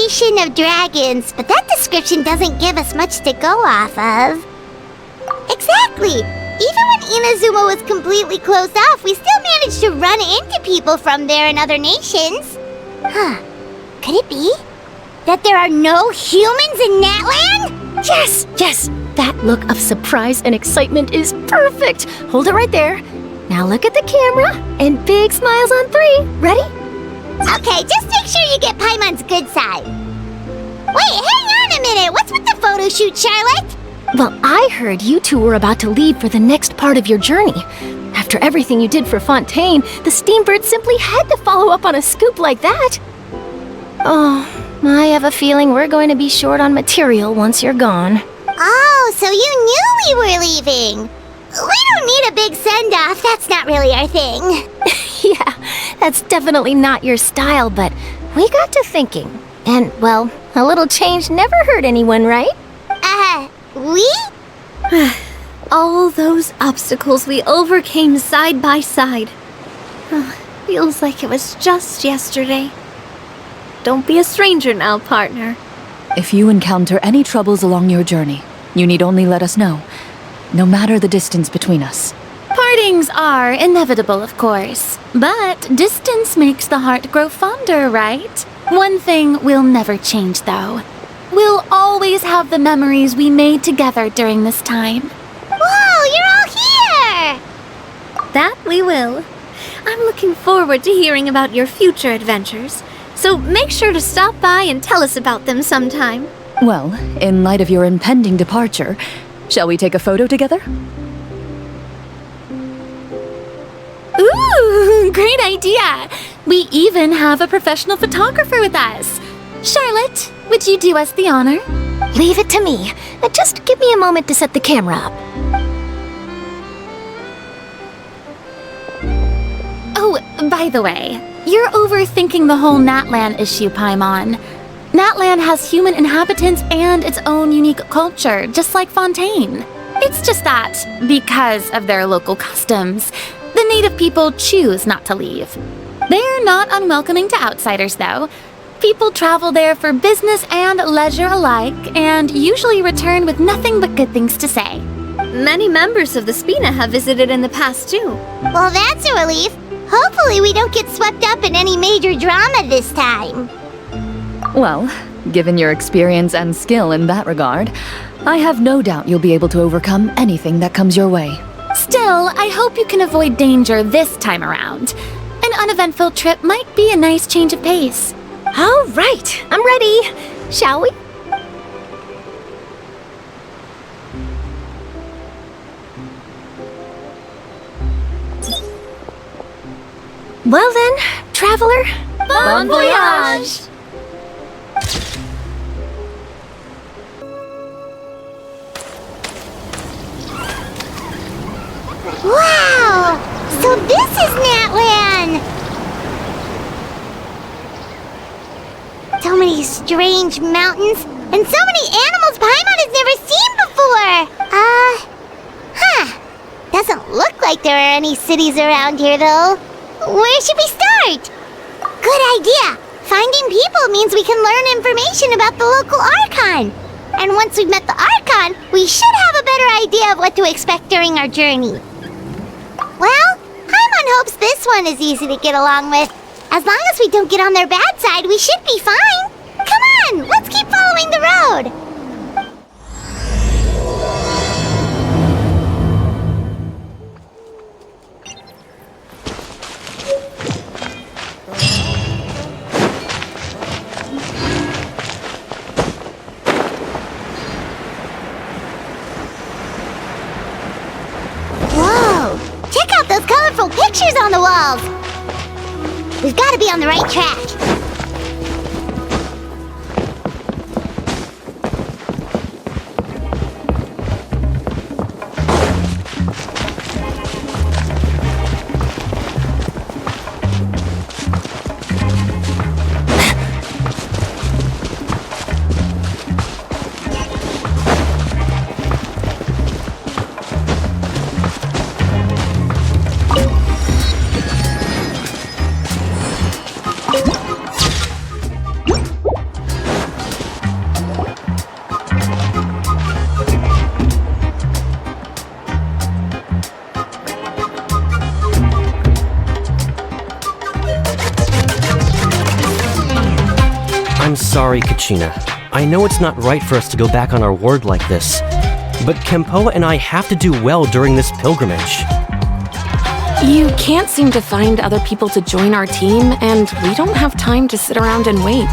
nation of dragons, but that description doesn't give us much to go off of. Exactly! Even when Inazuma was completely closed off, we still managed to run into people from there in other nations. Huh. Could it be that there are no humans in Natlan? Yes, yes! That look of surprise and excitement is perfect! Hold it right there. Now look at the camera, and big smiles on 3. Ready? Okay, just make sure you get Paimon's good side. Wait, hang on a minute! What's with the photo shoot, Charlotte? Well, I heard you two were about to leave for the next part of your journey. After everything you did for Fontaine, the Steambird simply had to follow up on a scoop like that. Oh, I have a feeling we're going to be short on material once you're gone. Oh, so you knew we were leaving. We don't need a big send-off. That's not really our thing. Yeah, that's definitely not your style, but we got to thinking. And, well, a little change never hurt anyone, right? We? All those obstacles we overcame side by side. Feels like it was just yesterday. Don't be a stranger now, partner. If you encounter any troubles along your journey, you need only let us know, no matter the distance between us. Partings are inevitable, of course, but distance makes the heart grow fonder, right? One thing will never change, though. We'll always have the memories we made together during this time. Whoa, you're all here! That we will. I'm looking forward to hearing about your future adventures, so make sure to stop by and tell us about them sometime. Well, in light of your impending departure, shall we take a photo together? Ooh, great idea! We even have a professional photographer with us. Charlotte, would you do us the honor? Leave it to me. Just give me a moment to set the camera up. Oh, by the way, you're overthinking the whole Natlan issue, Paimon. Natlan has human inhabitants and its own unique culture, just like Fontaine. It's just that, because of their local customs, the native people choose not to leave. They're not unwelcoming to outsiders, though. People travel there for business and leisure alike, and usually return with nothing but good things to say. Many members of the Spina have visited in the past, too. Well, that's a relief. Hopefully we don't get swept up in any major drama this time. Well, given your experience and skill in that regard, I have no doubt you'll be able to overcome anything that comes your way. Still, I hope you can avoid danger this time around. An uneventful trip might be a nice change of pace. All right, I'm ready. Shall we? Well then, traveler. Bon voyage! Wow! So this is Natlan! So many strange mountains, and so many animals Paimon has never seen before! Doesn't look like there are any cities around here, though. Where should we start? Good idea! Finding people means we can learn information about the local Archon. And once we've met the Archon, we should have a better idea of what to expect during our journey. Well, Paimon hopes this one is easy to get along with. As long as we don't get on their bad side, we should be fine. Come on, let's keep following the road. Whoa, check out those colorful pictures on the walls. We've got to be on the right track. sorry, 𝐤𝐤. I know it's not right for us to go back on our word like this, but 𝐤𝐵 and I have to do well during this pilgrimage. You can't seem to find other people to join our team, and we don't have time to sit around and wait.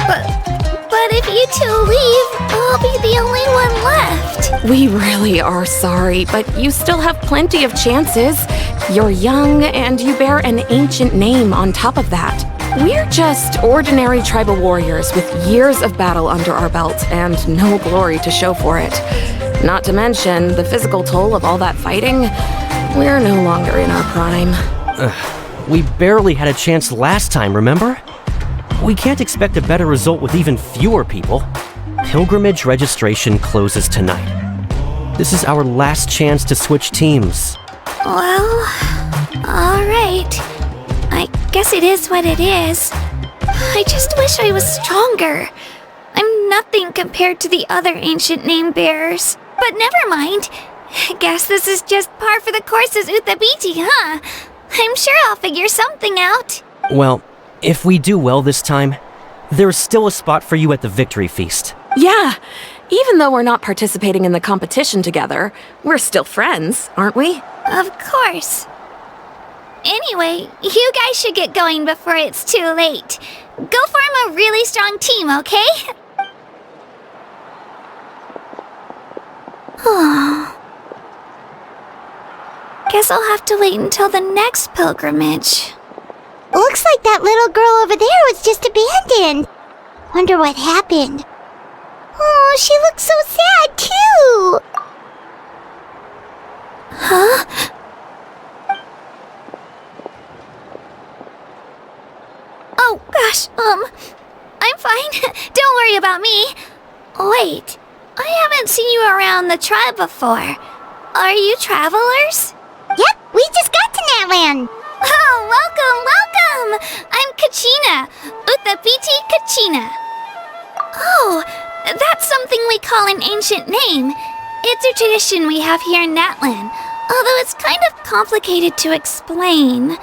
But if you two leave, I'll be the only one left. We really are sorry, but you still have plenty of chances. You're young, and you bear an ancient name on top of that. We're just ordinary tribal warriors with years of battle under our belt and no glory to show for it. Not to mention the physical toll of all that fighting. We're no longer in our prime. We barely had a chance last time, remember? We can't expect a better result with even fewer people. Pilgrimage registration closes tonight. This is our last chance to switch teams. Well, alright. I guess it is what it is. I just wish I was stronger. I'm nothing compared to the other ancient name bearers. But never mind. I guess this is just par for the course as 𝐓𝐻𝐿, huh? I'm sure I'll figure something out. Well, if we do well this time, there's still a spot for you at the victory feast. Yeah, even though we're not participating in the competition together, we're still friends, aren't we? Of course. Anyway, you guys should get going before it's too late. Go form a really strong team, okay? Guess I'll have to wait until the next pilgrimage. Looks like that little girl over there was just abandoned. Wonder what happened. Oh, she looks so sad, too. Huh? Oh, gosh, I'm fine. Don't worry about me. Wait, I haven't seen you around the tribe before. Are you travelers? Yep, we just got to Natlan. Oh, welcome! I'm 𝐤𝐻𝐿, 𝐓𝐻𝐿. Oh, that's something we call an ancient name. It's a tradition we have here in Natlan, although it's kind of complicated to explain.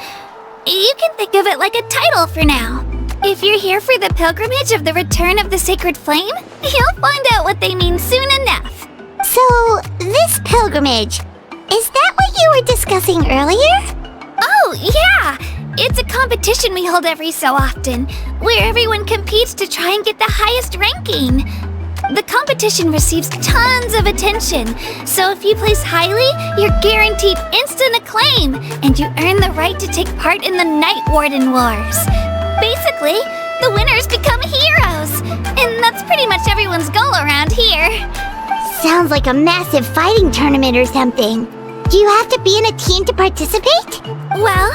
You can think of it like a title for now. If you're here for the pilgrimage of the return of the sacred flame, you'll find out what they mean soon enough. So, this pilgrimage, is that what you were discussing earlier? Oh, yeah! It's a competition we hold every so often, where everyone competes to try and get the highest ranking. The competition receives tons of attention, so if you place highly, you're guaranteed instant acclaim, and you earn the right to take part in the Night Warden Wars. Basically, the winners become heroes, and that's pretty much everyone's goal around here. Sounds like a massive fighting tournament or something. Do you have to be in a team to participate? Well,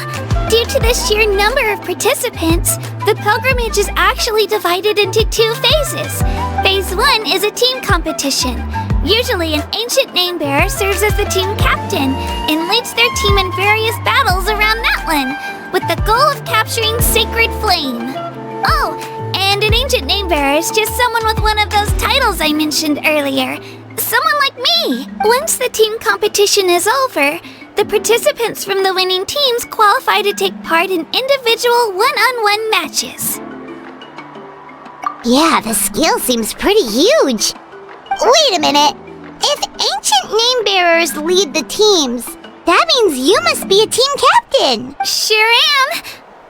due to the sheer number of participants, the pilgrimage is actually divided into 2 phases. Phase 1 is a team competition. Usually an ancient name bearer serves as the team captain and leads their team in various battles around Natlan, with the goal of capturing Sacred Flame. Oh, and an ancient name bearer is just someone with one of those titles I mentioned earlier. Someone like me. Once the team competition is over, the participants from the winning teams qualify to take part in individual one-on-one matches. Yeah, the scale seems pretty huge. Wait a minute. If ancient name bearers lead the teams, that means you must be a team captain. Sure am.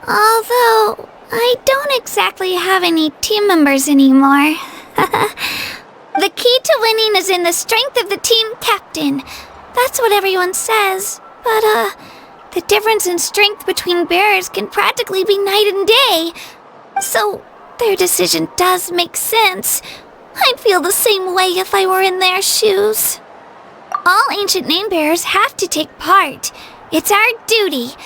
Although, I don't exactly have any team members anymore. The key to winning is in the strength of the team captain. That's what everyone says. But, the difference in strength between bearers can practically be night and day. So, their decision does make sense. I'd feel the same way if I were in their shoes. All ancient name bearers have to take part. It's our duty.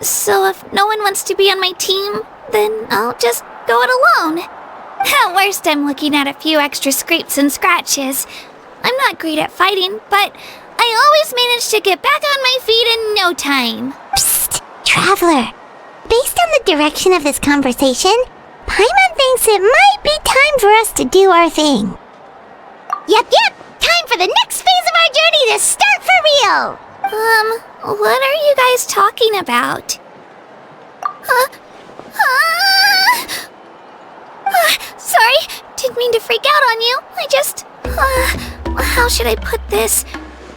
So if no one wants to be on my team, then I'll just go it alone. At worst, I'm looking at a few extra scrapes and scratches. I'm not great at fighting, but I always manage to get back on my feet in no time. Psst, Traveler. Based on the direction of this conversation, Paimon thinks it might be time for us to do our thing. Yep, time for the next phase of our journey to start for real! What are you guys talking about? Sorry, didn't mean to freak out on you. I just... how should I put this?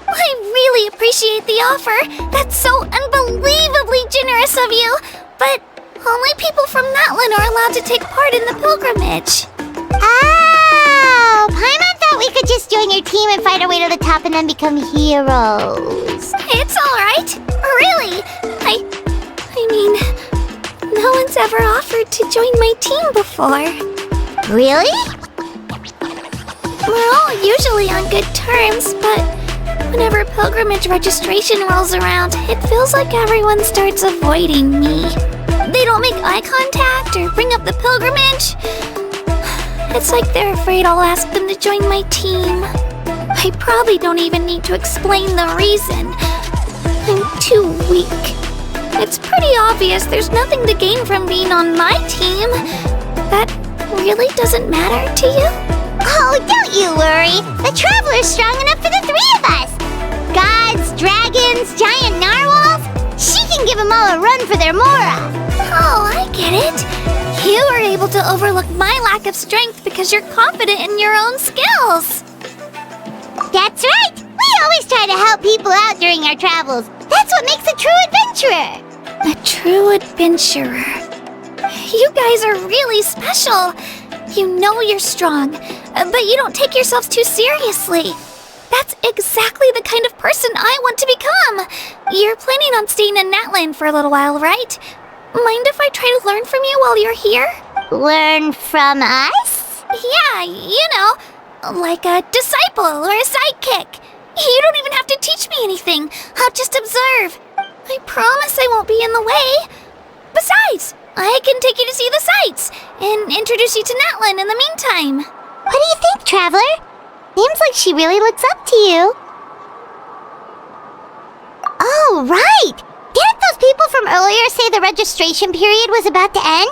I really appreciate the offer. That's so unbelievably generous of you. But only people from Natlan are allowed to take part in the pilgrimage. Oh, Paimon thought we could just join your team and fight our way to the top and then become heroes. It's alright. Really. I mean, no one's ever offered to join my team before. Really? We're all usually on good terms, but whenever pilgrimage registration rolls around, it feels like everyone starts avoiding me. They don't make eye contact or bring up the pilgrimage. It's like they're afraid I'll ask them to join my team. I probably don't even need to explain the reason. I'm too weak. It's pretty obvious there's nothing to gain from being on my team. That really doesn't matter to you? Oh, don't you worry. The Traveler's strong enough for the three of us. Gods, dragons, giant narwhals. She can give them all a run for their mora. Oh, I get it. You were able to overlook my lack of strength because you're confident in your own skills. That's right. We always try to help people out during our travels. That's what makes a true adventurer. A true adventurer. You guys are really special. You know you're strong, but you don't take yourselves too seriously. That's exactly the kind of person I want to become. You're planning on staying in Natlan for a little while, right? Mind if I try to learn from you while you're here? Learn from us? Yeah, you know, like a disciple or a sidekick. You don't even have to teach me anything. I'll just observe. I promise I won't be in the way. Besides, I can take you to see the sights and introduce you to Natlan in the meantime. What do you think, Traveler? Seems like she really looks up to you. Oh, right! Didn't those people from earlier say the registration period was about to end?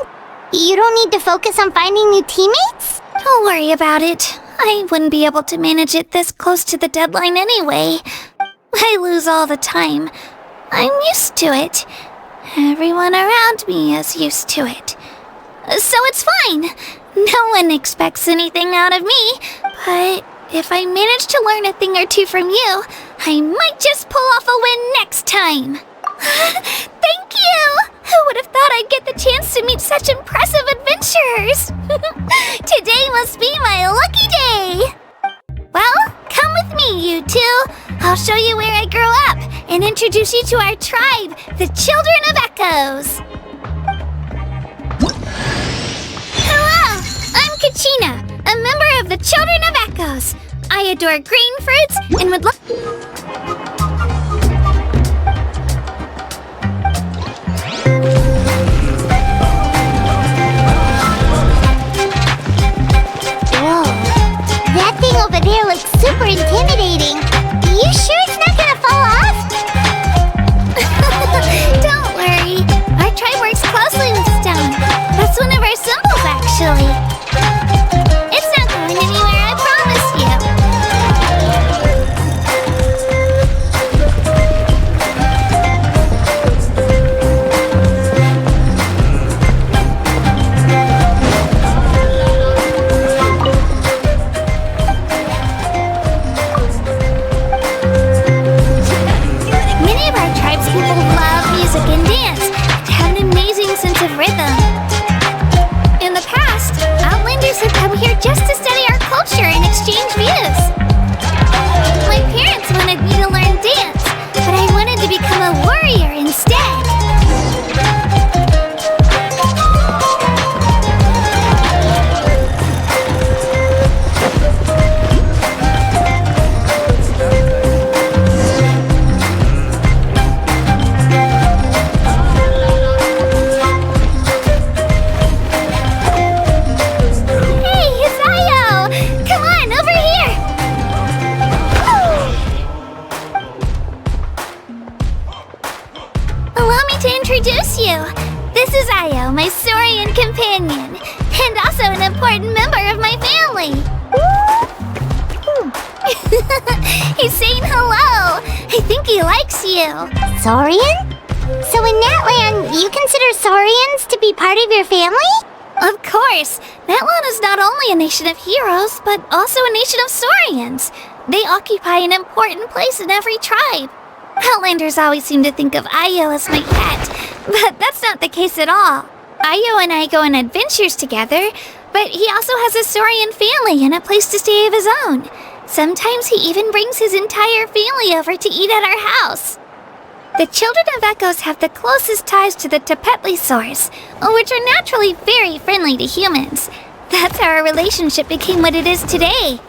You don't need to focus on finding new teammates? Don't worry about it. I wouldn't be able to manage it this close to the deadline anyway. I lose all the time. I'm used to it. Everyone around me is used to it. So it's fine. No one expects anything out of me, but if I manage to learn a thing or two from you, I might just pull off a win next time. Thank you! Who would have thought I'd get the chance to meet such impressive adventurers? Today must be my lucky day! Well, come with me, you two. I'll show you where I grew up and introduce you to our tribe, the Children of Echoes. Hello, I'm Kachina, a member of the Children of Echoes. I adore green fruits and would love... Whoa, that thing over there looks super intimidating. You sure it's not gonna fall off? Don't worry, our tribe works closely with stone. That's one of our symbols, actually. It's not going anywhere, I promise you. Many of our tribespeople love music and dance. They have an amazing sense of rhythm. In the past, Outlanders have come here just to study our culture and exchange views. My parents wanted me to learn dance, but I wanted to become a warrior instead. Hey, it's Io! Come on, over here! Allow me to introduce you. This is Io, my Saurian companion, and also an important member of my family. He's saying hello. I think he likes you. Saurian? So in Natlan, you consider Saurians to be part of your family? Of course! Natlan is not only a nation of heroes, but also a nation of saurians. They occupy an important place in every tribe. Outlanders always seem to think of 𝐤𝐤 as my pet, but that's not the case at all. 𝐤𝐤 and I go on adventures together, but he also has a saurian family and a place to stay of his own. Sometimes he even brings his entire family over to eat at our house. The children of Echoes have the closest ties to the 𝓓𝐴𝐴𝐿, which are naturally very friendly to humans. That's how our relationship became what it is today.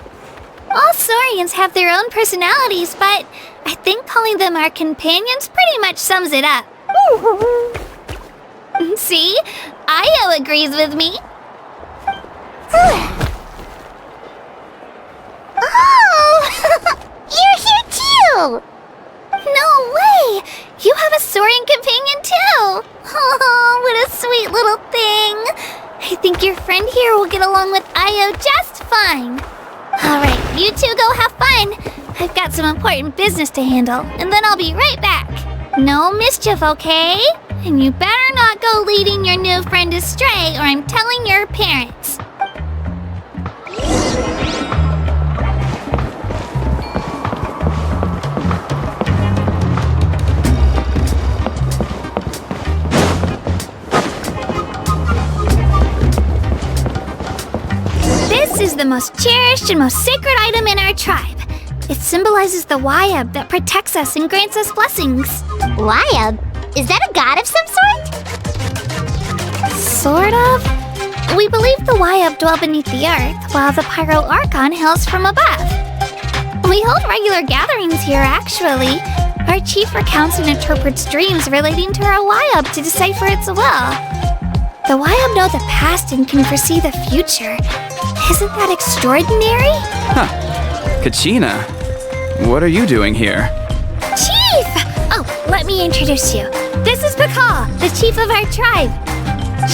All saurians have their own personalities, but I think calling them our companions pretty much sums it up. See? 𝐤𝐤 agrees with me. Oh! You're here too! No way! You have a saurian companion too! Oh, what a sweet little thing! I think your friend here will get along with 𝐤𝐤 just fine. Alright, you two go have fun. I've got some important business to handle, and then I'll be right back. No mischief, okay? And you better not go leading your new friend astray, or I'm telling your parents. This is the most cherished and most sacred item in our tribe. It symbolizes the 𝐤𝐤 that protects us and grants us blessings. 𝐤𝐤? Is that a god of some sort? Sort of. We believe the 𝐤𝐤 dwell beneath the earth, while the 𝐵𝓸𝓿 Archon hails from above. We hold regular gatherings here, actually. Our chief recounts and interprets dreams relating to our 𝐤𝐤 to decipher its will. The 𝐤𝐤 know the past and can foresee the future. Isn't that extraordinary? Huh. 𝐤𝐤, what are you doing here? Chief! Oh, let me introduce you. This is 𝐵𝓸𝓿, the chief of our tribe.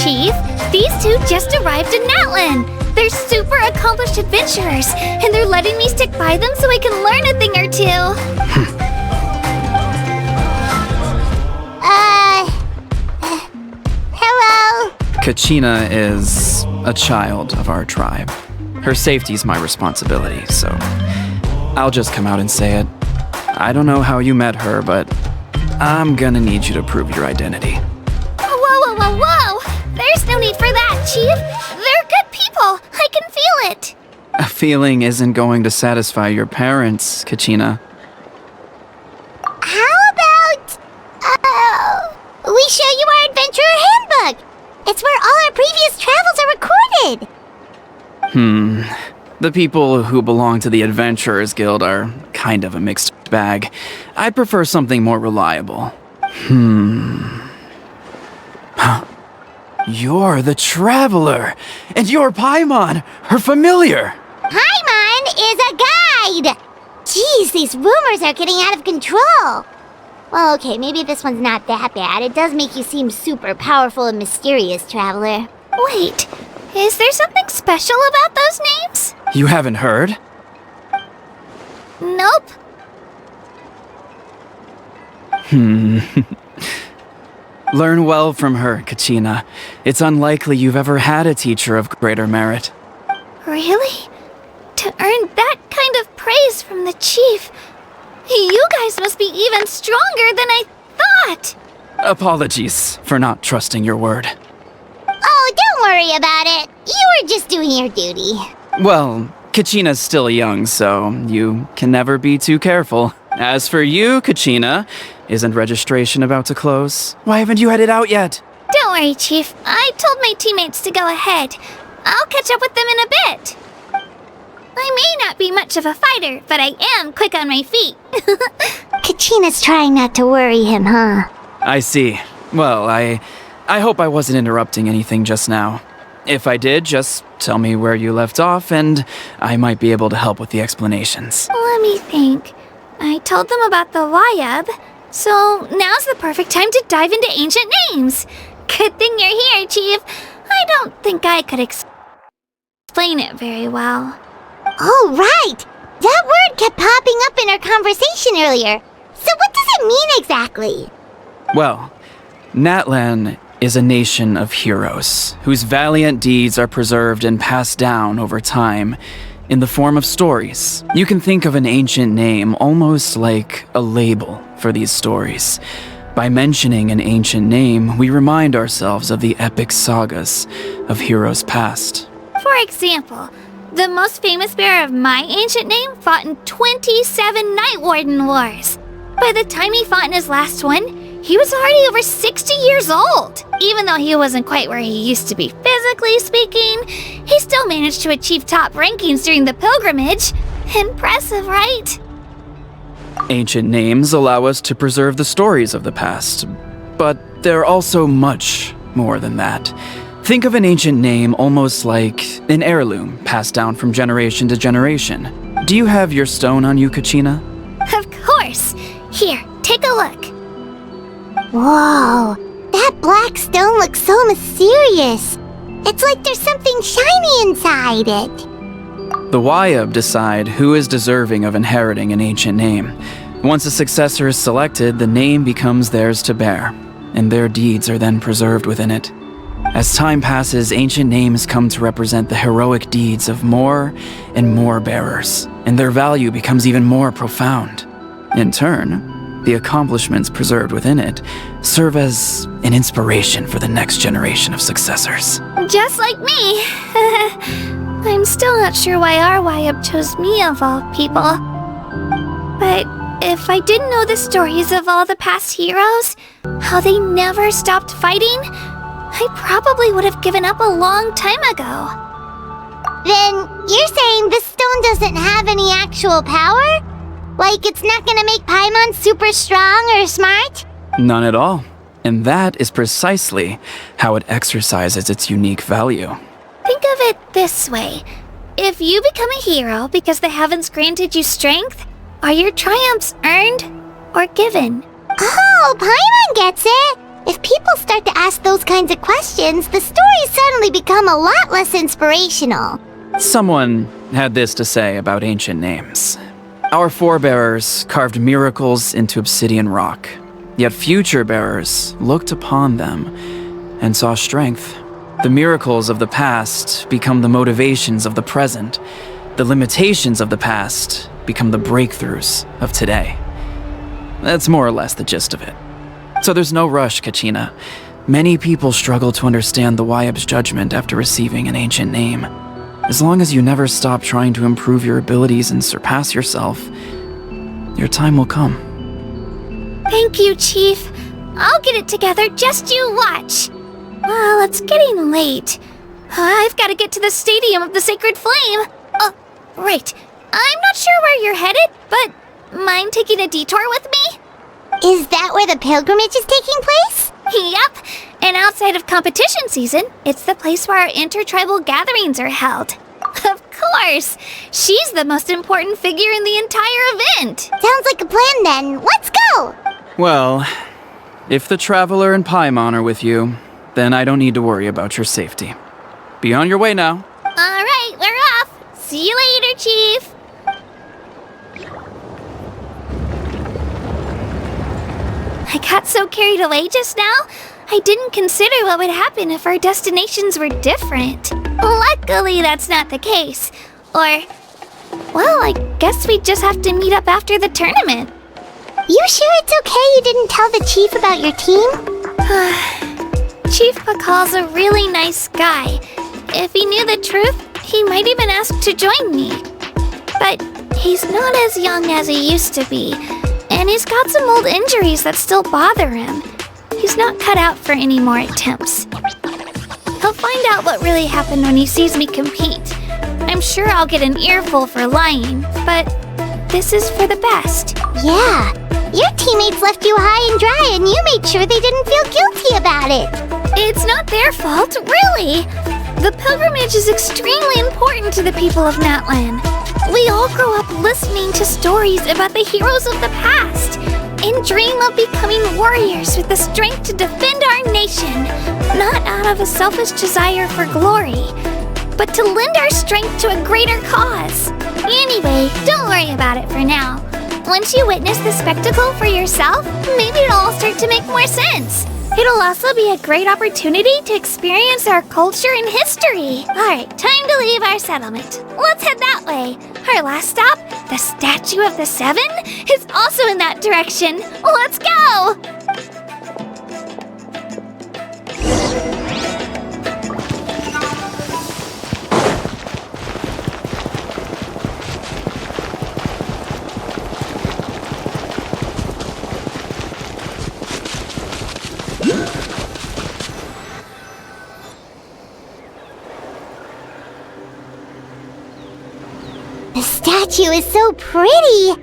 Chief, these two just arrived in Natlan. They're super accomplished adventurers, and they're letting me stick by them so I can learn a thing or two. Hello? 𝐤𝐤 is a child of our tribe. Her safety's my responsibility, so I'll just come out and say it. I don't know how you met her, but I'm gonna need you to prove your identity. Whoa, whoa, whoa, whoa! There's no need for that, Chief. They're good people. I can feel it. A feeling isn't going to satisfy your parents, 𝐤𝐤. How about, we show you our adventurer handbook? It's where all our previous travels are recorded. The people who belong to the Adventurers Guild are kind of a mixed bag. I'd prefer something more reliable. You're the Traveler, and you're Paimon, her familiar. Paimon is a guide! Jeez, these rumors are getting out of control. Well, okay, maybe this one's not that bad. It does make you seem super powerful and mysterious, Traveler. Wait, is there something special about those names? You haven't heard? Nope. Learn well from her, 𝐤𝐤. It's unlikely you've ever had a teacher of greater merit. Really? To earn that kind of praise from the chief, you guys must be even stronger than I thought. Apologies for not trusting your word. Oh, don't worry about it. You were just doing your duty. Well, 𝐤𝐤's still young, so you can never be too careful. As for you, 𝐤𝐤, isn't registration about to close? Why haven't you headed out yet? Don't worry, Chief. I told my teammates to go ahead. I'll catch up with them in a bit. I may not be much of a fighter, but I am quick on my feet. 𝐤𝐤's trying not to worry him, huh? I see. Well, I hope I wasn't interrupting anything just now. If I did, just tell me where you left off, and I might be able to help with the explanations. Let me think. I told them about the 𝐤𝐤, so now's the perfect time to dive into ancient names. Good thing you're here, Chief. I don't think I could explain it very well. Oh, right! That word kept popping up in our conversation earlier. So what does it mean exactly? Well, Natlan is a nation of heroes whose valiant deeds are preserved and passed down over time in the form of stories. You can think of an ancient name almost like a label for these stories. By mentioning an ancient name, we remind ourselves of the epic sagas of heroes past. For example, the most famous bearer of my ancient name fought in 27 Night Warden Wars. By the time he fought in his last one, he was already over 60 years old. Even though he wasn't quite where he used to be physically speaking, he still managed to achieve top rankings during the pilgrimage. Impressive, right? Ancient names allow us to preserve the stories of the past, but they're also much more than that. Think of an ancient name almost like an heirloom passed down from generation to generation. Do you have your stone on you, 𝐤𝐤𝐳? Of course. Here, take a look. Whoa, that black stone looks so mysterious. It's like there's something shiny inside it. The 𝐤𝐢𝐳 decide who is deserving of inheriting an ancient name. Once a successor is selected, the name becomes theirs to bear, and their deeds are then preserved within it. As time passes, ancient names come to represent the heroic deeds of more and more bearers, and their value becomes even more profound. In turn, the accomplishments preserved within it serve as an inspiration for the next generation of successors. Just like me. I'm still not sure why our 𝐤𝐲 chose me of all people. But if I didn't know the stories of all the past heroes, how they never stopped fighting, I probably would have given up a long time ago. Then you're saying this stone doesn't have any actual power? Like it's not gonna make Paimon super strong or smart? None at all. And that is precisely how it exercises its unique value. Think of it this way. If you become a hero because the heavens granted you strength, are your triumphs earned or given? Oh, Paimon gets it! If people start to ask those kinds of questions, the stories suddenly become a lot less inspirational. Someone had this to say about ancient names. Our forebearers carved miracles into obsidian rock, yet future bearers looked upon them and saw strength. The miracles of the past become the motivations of the present. The limitations of the past become the breakthroughs of today. That's more or less the gist of it. So there's no rush, 𝐤𝐤𝐳. Many people struggle to understand the 𝐤𝐲𝐻's judgment after receiving an ancient name. As long as you never stop trying to improve your abilities and surpass yourself, your time will come. Thank you, Chief. I'll get it together, just you watch. Well, it's getting late. I've got to get to the Stadium of the Sacred Flame. Oh, right. I'm not sure where you're headed, but mind taking a detour with me? Is that where the pilgrimage is taking place? Yep. And outside of competition season, it's the place where our intertribal gatherings are held. Of course. She's the most important figure in the entire event. Sounds like a plan then. Let's go! Well, if the Traveler and Paimon are with you, then I don't need to worry about your safety. Be on your way now. All right, we're off. See you later, Chief. I got so carried away just now, I didn't consider what would happen if our destinations were different. Luckily, that's not the case. Or, well, I guess we just have to meet up after the tournament. You sure it's okay you didn't tell the chief about your team? Chief 𝐓𝐻𝐿's a really nice guy. If he knew the truth, he might even ask to join me. But he's not as young as he used to be, and he's got some old injuries that still bother him. He's not cut out for any more attempts. He'll find out what really happened when he sees me compete. I'm sure I'll get an earful for lying, but this is for the best. Yeah, your teammates left you high and dry and you made sure they didn't feel guilty about it. It's not their fault, really. The pilgrimage is extremely important to the people of Natlan. We all grow up listening to stories about the heroes of the past and dream of becoming warriors with the strength to defend our nation, not out of a selfish desire for glory, but to lend our strength to a greater cause. Anyway, don't worry about it for now. Once you witness the spectacle for yourself, maybe it'll all start to make more sense. It'll also be a great opportunity to experience our culture and history. Alright, time to leave our settlement. Let's head that way. Our last stop, the Statue of the Seven, is also in that direction. Let's go! The statue is so pretty!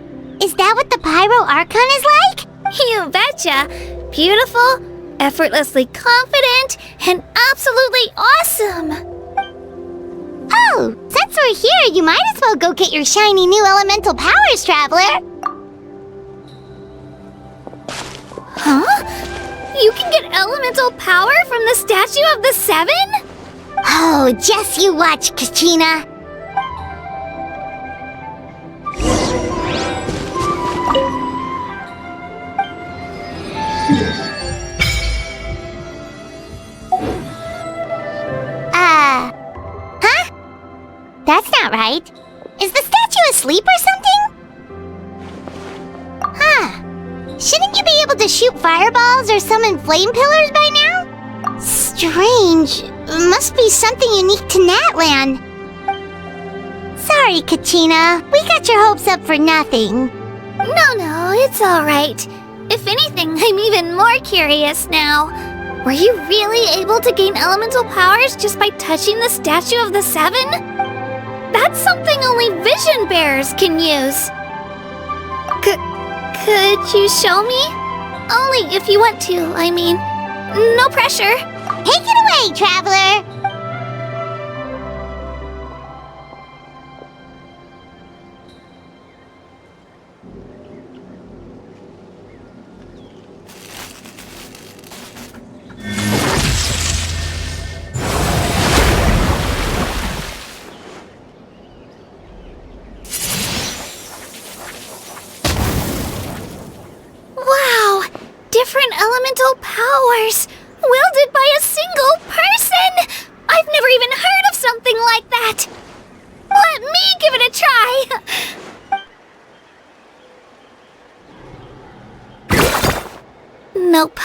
Is that what the Pyro Archon is like? You betcha! Beautiful, effortlessly confident, and absolutely awesome! Oh, since we're here, you might as well go get your shiny new elemental powers, Traveler! Huh? You can get elemental power from the Statue of the Seven? Oh, just you watch, 𝐤𝐻𝐿. Huh? That's not right. Is the statue asleep or something? Huh. Shouldn't you be able to shoot fireballs or summon flame pillars by now? Strange. Must be something unique to Natlan. Sorry, 𝐤𝐻𝐿. We got your hopes up for nothing. No, it's alright. If anything, I'm even more curious now. Were you really able to gain elemental powers just by touching the Statue of the Seven? That's something only vision bearers can use. Could you show me? Only if you want to, I mean. No pressure. Take it away, Traveler! Wow! Different elemental powers! Wielded by a single person! I've never even heard of something like that! Let me give it a try! Nope.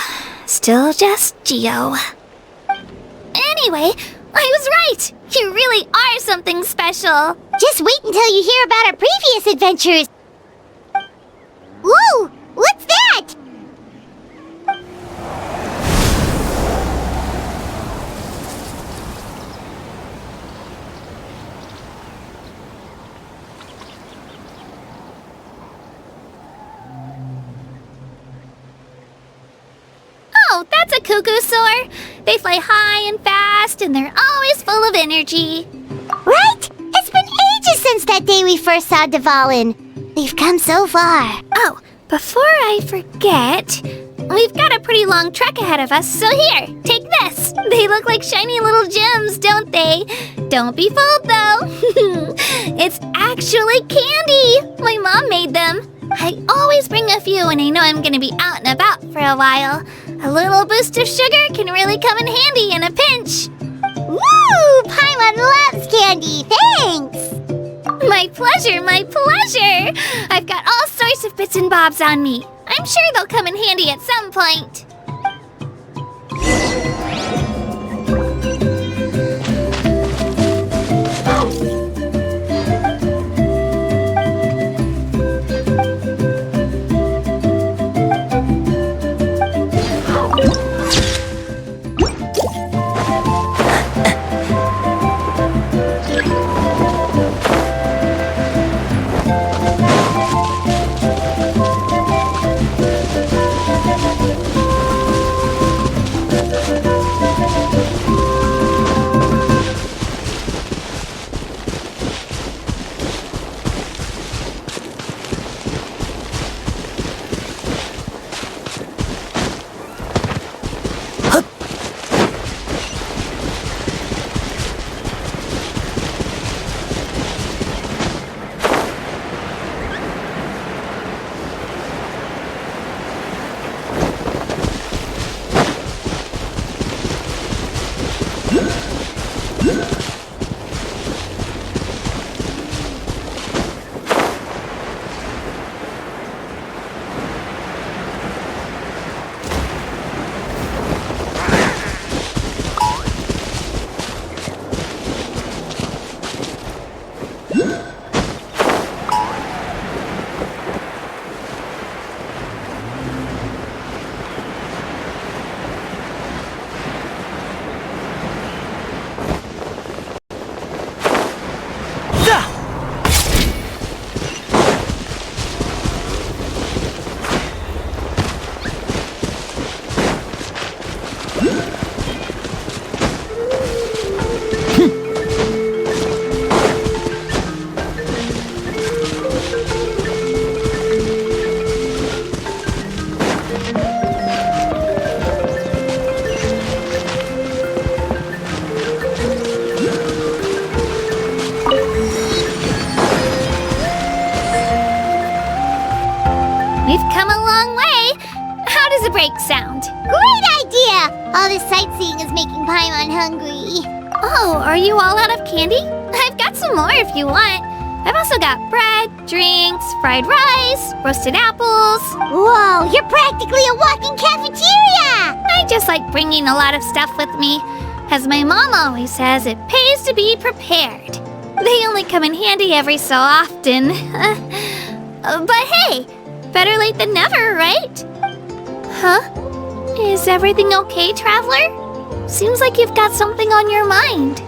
Still just 𝐤𝐤. Anyway, I was right! You really are something special! Just wait until you hear about our previous adventures! Whoa! What's that? Oh, that's a 𝐤𝐤𝐲. They fly high and fast, and they're always full of energy. Right? It's been ages since that day we first saw 𝓷𝓸𝓫. We've come so far. Oh, before I forget, we've got a pretty long trek ahead of us, so here, take this. They look like shiny little gems, don't they? Don't be fooled, though. It's actually candy. My mom made them. I always bring a few when I know I'm gonna be out and about for a while. A little boost of sugar can really come in handy in a pinch. Woo! Paimon loves candy, thanks! My pleasure, my pleasure! I've got all sorts of bits and bobs on me. I'm sure they'll come in handy at some point. the break sound. Great idea! All this sightseeing is making Paimon hungry. Oh, are you all out of candy? I've got some more if you want. I've also got bread, drinks, fried rice, roasted apples. Whoa, you're practically a walking cafeteria! I just like bringing a lot of stuff with me. As my mom always says, it pays to be prepared. They only come in handy every so often. But hey, better late than never, right? Huh? Is everything okay, Traveler? Seems like you've got something on your mind.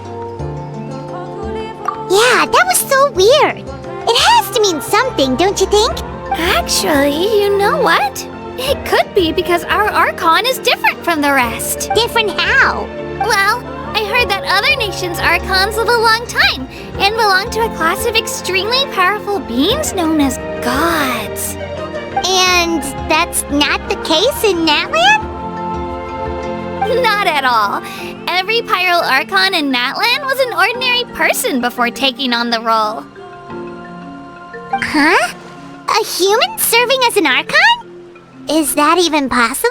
Yeah, that was so weird. It has to mean something, don't you think? Actually, you know what? It could be because our Archon is different from the rest. Different how? Well, I heard that other nations' Archons live a long time and belong to a class of extremely powerful beings known as gods. And that's not the case in Natlan? Not at all. Every Pyro Archon in Natlan was an ordinary person before taking on the role. Huh? A human serving as an Archon? Is that even possible?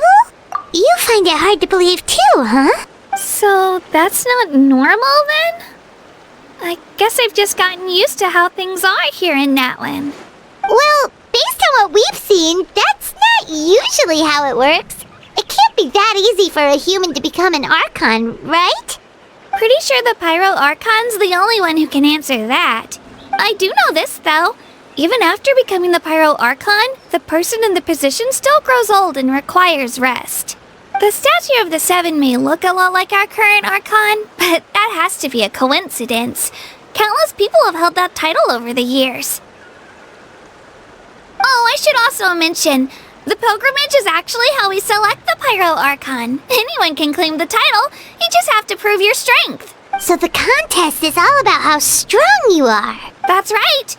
You find it hard to believe too, huh? So that's not normal then? I guess I've just gotten used to how things are here in Natlan. Well, based on what we've seen, that's not usually how it works. It can't be that easy for a human to become an Archon, right? Pretty sure the Pyro Archon's the only one who can answer that. I do know this, though. Even after becoming the Pyro Archon, the person in the position still grows old and requires rest. The statue of the Seven may look a lot like our current Archon, but that has to be a coincidence. Countless people have held that title over the years. Oh, I should also mention, the pilgrimage is actually how we select the Pyro Archon. Anyone can claim the title, you just have to prove your strength. So the contest is all about how strong you are. That's right.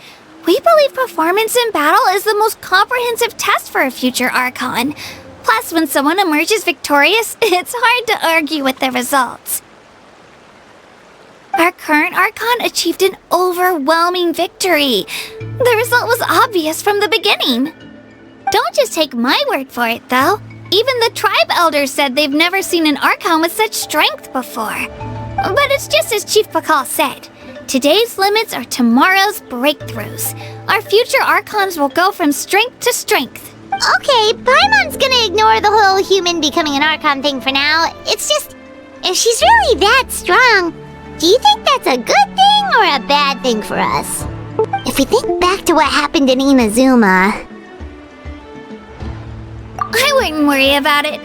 We believe performance in battle is the most comprehensive test for a future Archon. Plus, when someone emerges victorious, it's hard to argue with the results. Our current Archon achieved an overwhelming victory. The result was obvious from the beginning. Don't just take my word for it, though. Even the tribe elders said they've never seen an Archon with such strength before. But it's just as Chief Pakal said. Today's limits are tomorrow's breakthroughs. Our future Archons will go from strength to strength. Okay, Paimon's gonna ignore the whole human becoming an Archon thing for now. It's just, if she's really that strong, do you think that's a good thing or a bad thing for us? If we think back to what happened in Inazuma... I wouldn't worry about it.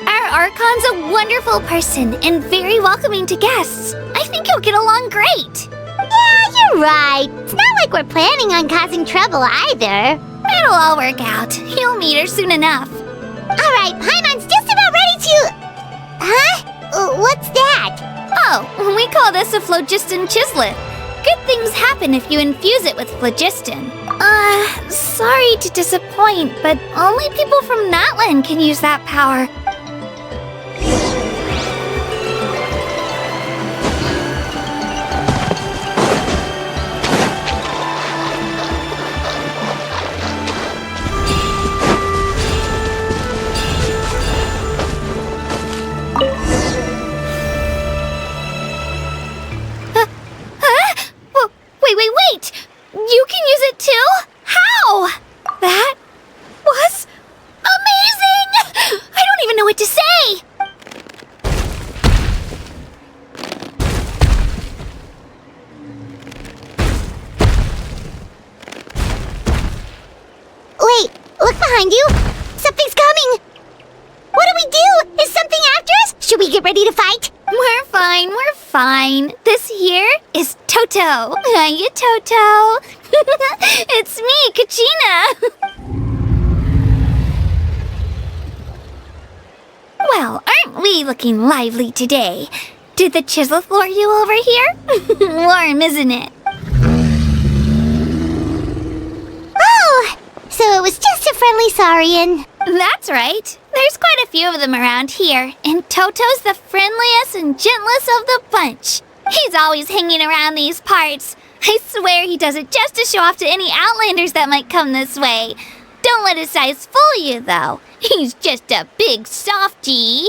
Our Archon's a wonderful person and very welcoming to guests. I think you'll get along great. Yeah, you're right. It's not like we're planning on causing trouble either. It'll all work out. You'll meet her soon enough. Alright, Paimon's just about ready to... Huh? What's that? Oh, we call this a 𝓔𝓷𝓳𝓸𝓂. Good things happen if you infuse it with phlogiston. Sorry to disappoint, but only people from Natlan can use that power. Wait! You can use it too? How? That was amazing! I don't even know what to say! Wait, look behind you! Something's coming! What do we do? Is something after us? Should we get ready to fight? We're fine. This here is Toto. Hiya, Toto. It's me, 𝐤𝐤𝐳. Well, aren't we looking lively today? Did the chisel floor you over here? Warm, isn't it? Oh, so it was just a friendly saurian. That's right. There's quite a few of them around here, and Toto's the friendliest and gentlest of the bunch. He's always hanging around these parts. I swear he does it just to show off to any outlanders that might come this way. Don't let his size fool you, though. He's just a big softie.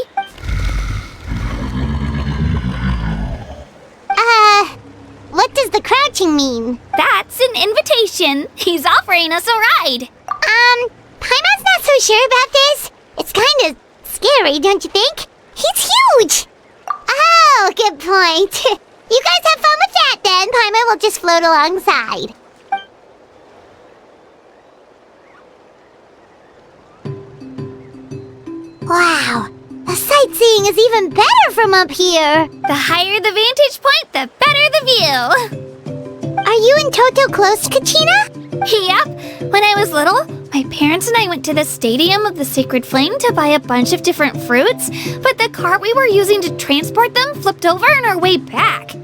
What does the crouching mean? That's an invitation. He's offering us a ride. Paimon's not so sure about this. It's kinda scary, don't you think? He's huge! Oh, good point. You guys have fun with that then. Paimon will just float alongside. Wow, the sightseeing is even better from up here. The higher the vantage point, the better the view. Are you and Toto close, 𝐤𝐻𝐻? Yep. When I was little, my parents and I went to the stadium of the Sacred Flame to buy a bunch of different fruits, but the cart we were using to transport them flipped over on our way back.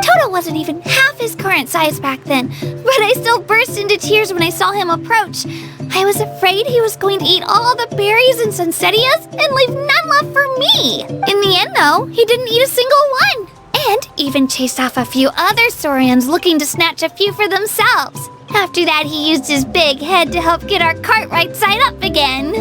Toto wasn't even half his current size back then, but I still burst into tears when I saw him approach. I was afraid he was going to eat all the berries and sunsettias and leave none left for me. In the end, though, he didn't eat a single one, and even chased off a few other saurians looking to snatch a few for themselves. After that, he used his big head to help get our cart right side up again.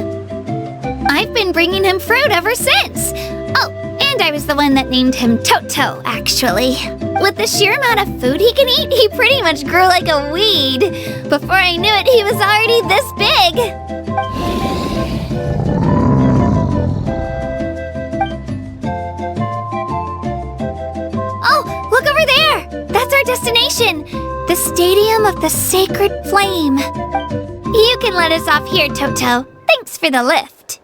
I've been bringing him fruit ever since. Oh, and I was the one that named him Toto, actually. With the sheer amount of food he can eat, he pretty much grew like a weed. Before I knew it, he was already this big. Oh, look over there! That's our destination! The Stadium of the Sacred Flame. You can let us off here, Toto. Thanks for the lift.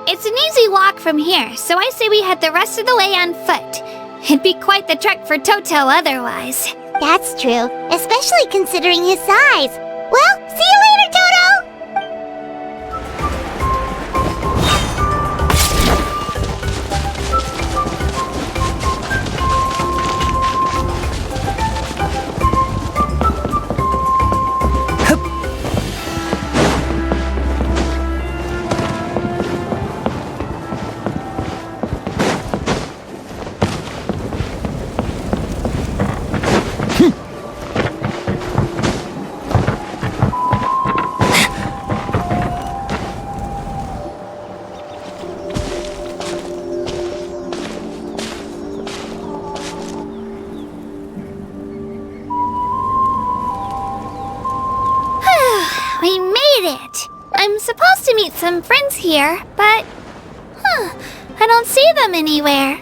It's an easy walk from here, so I say we head the rest of the way on foot. It'd be quite the trek for Toto otherwise. That's true, especially considering his size. Well, see you later, Toto! We made it! I'm supposed to meet some friends here, but... I don't see them anywhere.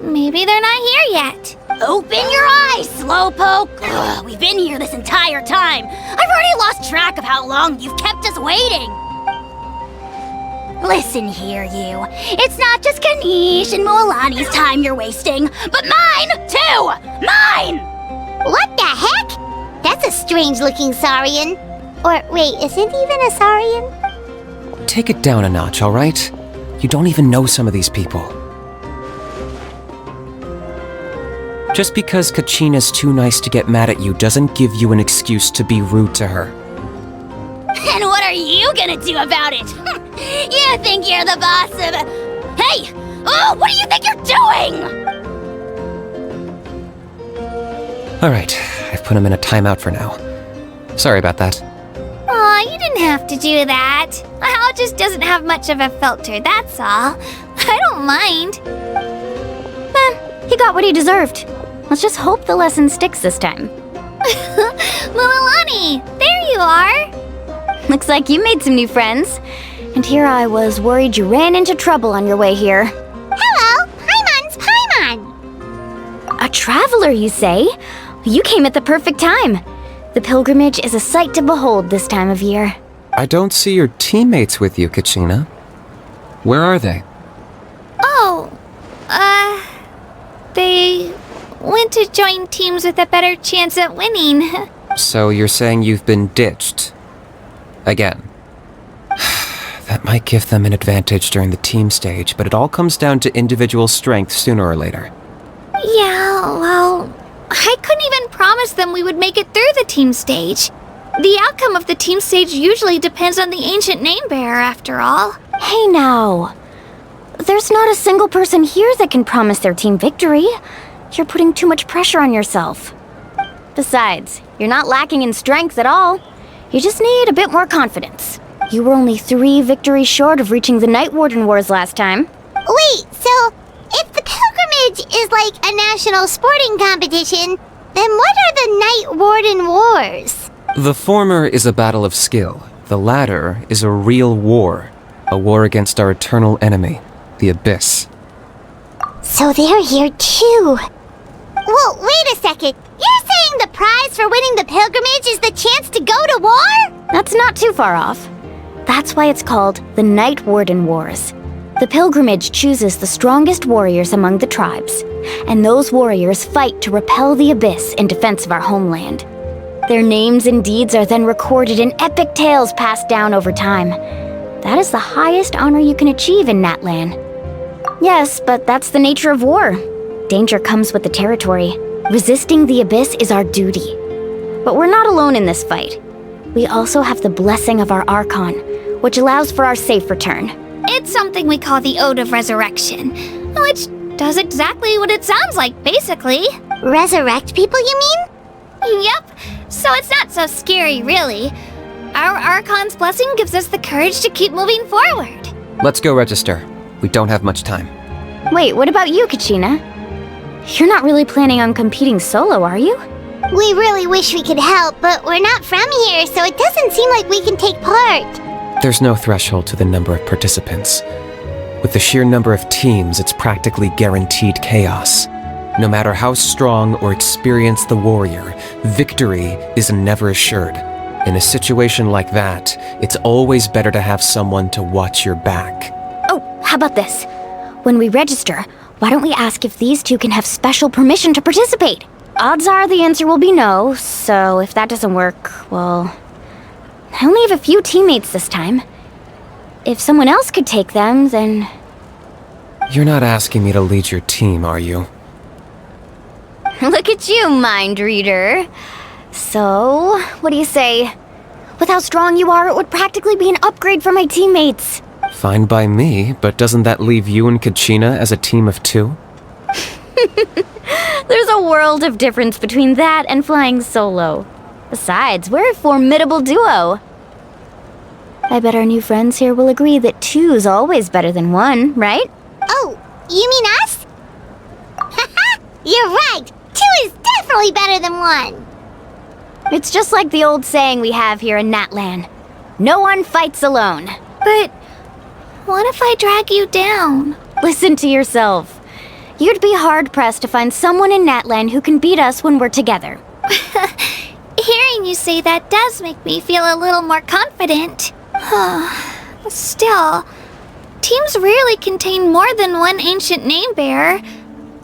Maybe they're not here yet. Open your eyes, Slowpoke! Ugh, we've been here this entire time. I've already lost track of how long you've kept us waiting. Listen here, you. It's not just Ganesh and Moalani's time you're wasting, but mine, too! Mine! What the heck? That's a strange-looking saurian. Or, wait, is it even a saurian? Take it down a notch, all right? You don't even know some of these people. Just because 𝐤𝐻𝐻's too nice to get mad at you doesn't give you an excuse to be rude to her. And what are you gonna do about it? You think you're the boss of... Hey! Oh, what do you think you're doing? All right, I've put him in a timeout for now. Sorry about that. Aw, you didn't have to do that. Hal just doesn't have much of a filter, that's all. I don't mind. He got what he deserved. Let's just hope the lesson sticks this time. Moalani, there you are. Looks like you made some new friends. And here I was worried you ran into trouble on your way here. Hello, Paimon's Paimon. A traveler, you say? You came at the perfect time. The pilgrimage is a sight to behold this time of year. I don't see your teammates with you, 𝐤𝐻𝐻. Where are they? Oh, they went to join teams with a better chance at winning. So you're saying you've been ditched? Again. That might give them an advantage during the team stage, but it all comes down to individual strength sooner or later. Yeah, well, I couldn't even promise them we would make it through the team stage. The outcome of the team stage usually depends on the ancient name bearer, after all. Hey now. There's not a single person here that can promise their team victory. You're putting too much pressure on yourself. Besides, you're not lacking in strength at all. You just need a bit more confidence. You were only 3 victories short of reaching the Night Warden Wars last time. Wait, so if the pilgrimage is like a national sporting competition, then what are the Night Warden Wars? The former is a battle of skill. The latter is a real war. A war against our eternal enemy, the Abyss. So they're here too. Well, wait a second. You're saying the prize for winning the pilgrimage is the chance to go to war? That's not too far off. That's why it's called the Night Warden Wars. The pilgrimage chooses the strongest warriors among the tribes, and those warriors fight to repel the Abyss in defense of our homeland. Their names and deeds are then recorded in epic tales passed down over time. That is the highest honor you can achieve in Natlan. Yes, but that's the nature of war. Danger comes with the territory. Resisting the Abyss is our duty. But we're not alone in this fight. We also have the blessing of our Archon, which allows for our safe return. It's something we call the Ode of Resurrection, which does exactly what it sounds like, basically. Resurrect people, you mean? Yep, so it's not so scary, really. Our Archon's blessing gives us the courage to keep moving forward. Let's go register. We don't have much time. Wait, what about you, 𝐤𝐻𝐻? You're not really planning on competing solo, are you? We really wish we could help, but we're not from here, so it doesn't seem like we can take part. There's no threshold to the number of participants. With the sheer number of teams, it's practically guaranteed chaos. No matter how strong or experienced the warrior, victory is never assured. In a situation like that, it's always better to have someone to watch your back. Oh, how about this? When we register, why don't we ask if these two can have special permission to participate? Odds are the answer will be no, so if that doesn't work, well... I only have a few teammates this time. If someone else could take them, then... You're not asking me to lead your team, are you? Look at you, mind reader. So, what do you say? With how strong you are, it would practically be an upgrade for my teammates. Fine by me, but doesn't that leave you and 𝐤𝐻𝐻 as a team of 2? There's a world of difference between that and flying solo. Besides, we're a formidable duo. I bet our new friends here will agree that 2's always better than 1, right? Oh, you mean us? Haha, you're right. 2 is definitely better than 1. It's just like the old saying we have here in Natlan. No one fights alone. But what if I drag you down? Listen to yourself. You'd be hard-pressed to find someone in Natlan who can beat us when we're together. Hearing you say that does make me feel a little more confident. Still, teams rarely contain more than one ancient name bearer.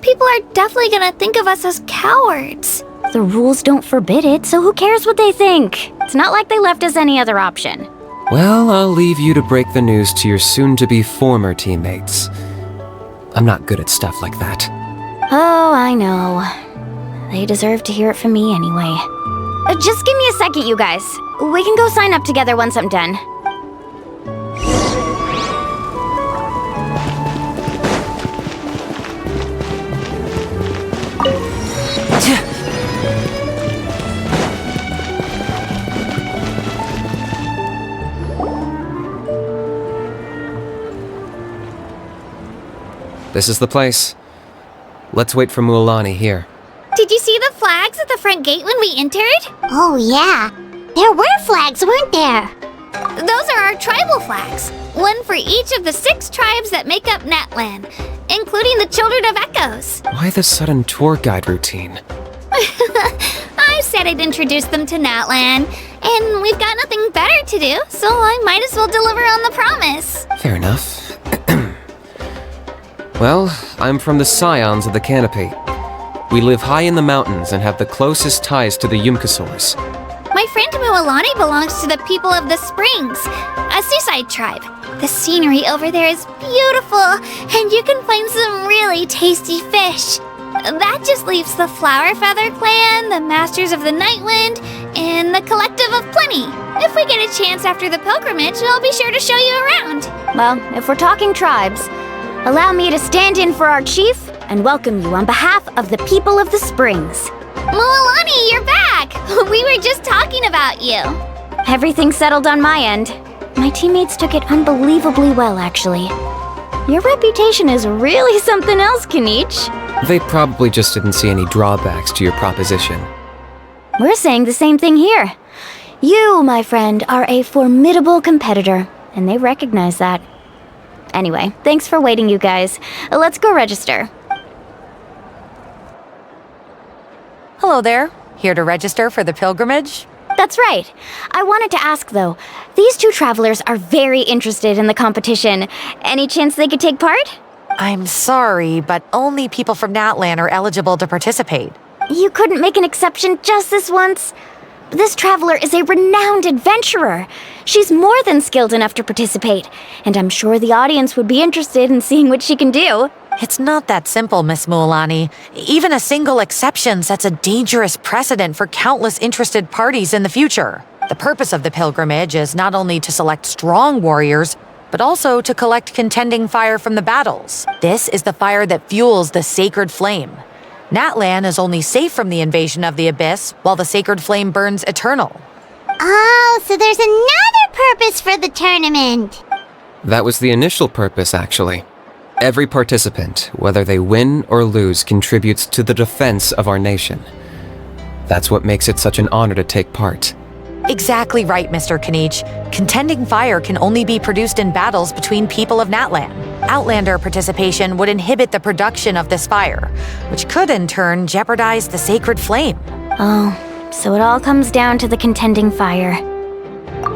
People are definitely gonna think of us as cowards. The rules don't forbid it, so who cares what they think? It's not like they left us any other option. Well, I'll leave you to break the news to your soon-to-be former teammates. I'm not good at stuff like that. Oh, I know. They deserve to hear it from me anyway. Just give me a second, you guys. We can go sign up together once I'm done. This is the place. Let's wait for Mualani here. Did you see the flags at the front gate when we entered? Oh, yeah. There were flags, weren't there? Those are our tribal flags. One for each of the 6 tribes that make up Natlan, including the Children of Echoes. Why the sudden tour guide routine? I said I'd introduce them to Natlan, and we've got nothing better to do, so I might as well deliver on the promise. Fair enough. Well, I'm from the Scions of the Canopy. We live high in the mountains and have the closest ties to the 𝐤𝐬𝐻𝐿. My friend Mualani belongs to the people of the Springs, a seaside tribe. The scenery over there is beautiful, and you can find some really tasty fish. That just leaves the Flower Feather Clan, the Masters of the Nightwind, and the Collective of Plenty. If we get a chance after the pilgrimage, I'll be sure to show you around. Well, if we're talking tribes, Allow me to stand in for our chief and welcome you on behalf of the people of the Springs. Mualani, you're back! We were just talking about you. Everything's settled on my end. My teammates took it unbelievably well, actually. Your reputation is really something else, 𝐤𝐤𝐳. They probably just didn't see any drawbacks to your proposition. We're saying the same thing here. You, my friend, are a formidable competitor, and they recognize that. Anyway, thanks for waiting, you guys. Let's go register. Hello there. Here to register for the pilgrimage? That's right. I wanted to ask, though. These two travelers are very interested in the competition. Any chance they could take part? I'm sorry, but only people from Natlan are eligible to participate. You couldn't make an exception just this once? This traveler is a renowned adventurer. She's more than skilled enough to participate, and I'm sure the audience would be interested in seeing what she can do. It's not that simple, Miss Mualani. Even a single exception sets a dangerous precedent for countless interested parties in the future. The purpose of the pilgrimage is not only to select strong warriors, but also to collect contending fire from the battles. This is the fire that fuels the sacred flame. Natlan is only safe from the invasion of the abyss, while the sacred flame burns eternal. Oh, so there's another purpose for the tournament. That was the initial purpose, actually. Every participant, whether they win or lose, contributes to the defense of our nation. That's what makes it such an honor to take part. Exactly right, Mr. 𝐤𝐤𝐳. Contending fire can only be produced in battles between people of Natlan. Outlander participation would inhibit the production of this fire, which could in turn jeopardize the sacred flame. Oh, so it all comes down to the contending fire.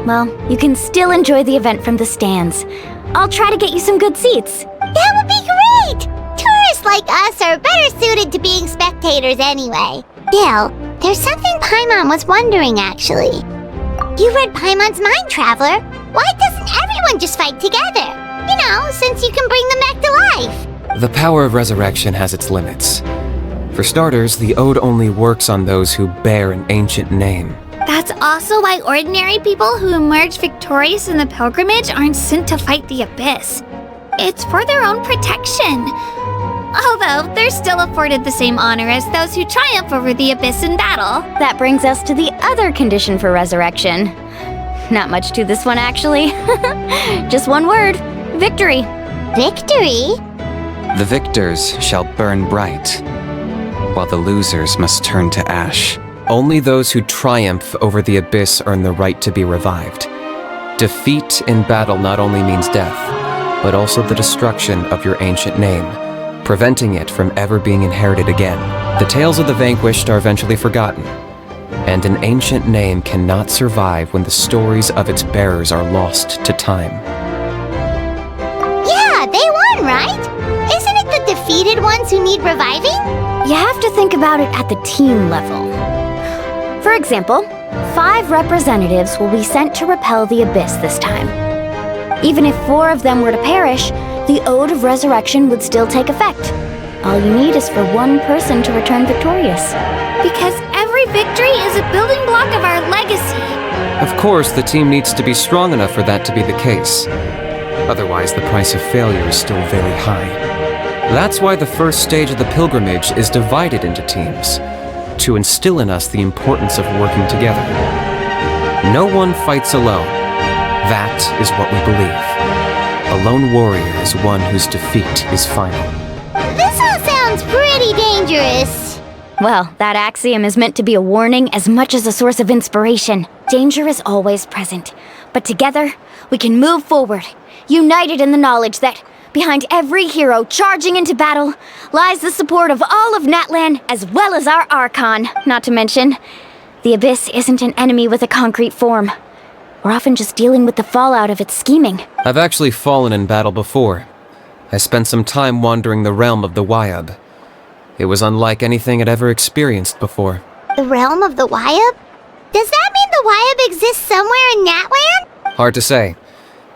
Well, you can still enjoy the event from the stands. I'll try to get you some good seats. That would be great! Tourists like us are better suited to being spectators anyway. Bill, there's something Paimon was wondering, actually. You read Paimon's mind, Traveler. Why doesn't everyone just fight together? You know, since you can bring them back to life. The power of resurrection has its limits. For starters, the ode only works on those who bear an ancient name. That's also why ordinary people who emerge victorious in the pilgrimage aren't sent to fight the abyss. It's for their own protection. Although, they're still afforded the same honor as those who triumph over the abyss in battle. That brings us to the other condition for resurrection. Not much to this one, actually. Just one word. Victory. Victory? The victors shall burn bright, while the losers must turn to ash. Only those who triumph over the abyss earn the right to be revived. Defeat in battle not only means death, but also the destruction of your ancient name, preventing it from ever being inherited again. The tales of the vanquished are eventually forgotten, and an ancient name cannot survive when the stories of its bearers are lost to time. Yeah, they won, right? Isn't it the defeated ones who need reviving? You have to think about it at the team level. For example, 5 representatives will be sent to repel the abyss this time. Even if 4 of them were to perish, the Ode of Resurrection would still take effect. All you need is for 1 person to return victorious. Because every victory is a building block of our legacy. Of course, the team needs to be strong enough for that to be the case. Otherwise, the price of failure is still very high. That's why the first stage of the pilgrimage is divided into teams, to instill in us the importance of working together. No one fights alone. That is what we believe. A lone warrior is one whose defeat is final. This all sounds pretty dangerous. Well, that axiom is meant to be a warning as much as a source of inspiration. Danger is always present, but together, we can move forward, united in the knowledge that behind every hero charging into battle lies the support of all of Natlan as well as our Archon. Not to mention, the Abyss isn't an enemy with a concrete form. We're often just dealing with the fallout of its scheming. I've actually fallen in battle before. I spent some time wandering the realm of the 𝐤𝐻𝐻. It was unlike anything I'd ever experienced before. The realm of the 𝐤𝐻𝐻? Does that mean the 𝐤𝐻𝐻 exists somewhere in Natlan? Hard to say.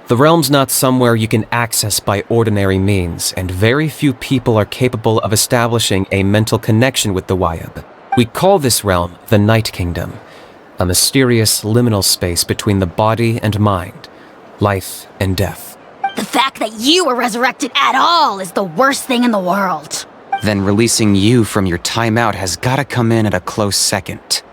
The realm's not somewhere you can access by ordinary means, and very few people are capable of establishing a mental connection with the 𝐤𝐻𝐻. We call this realm the Night Kingdom, a mysterious liminal space between the body and mind, life and death. The fact that you were resurrected at all is the worst thing in the world. Then releasing you from your timeout has gotta come in at a close second.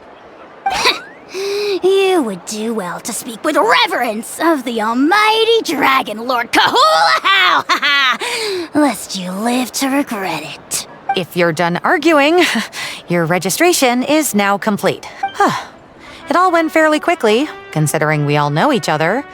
You would do well to speak with reverence of the almighty dragon lord 𝐤𝐻𝐿, lest you live to regret it. If you're done arguing, your registration is now complete. It all went fairly quickly, considering we all know each other.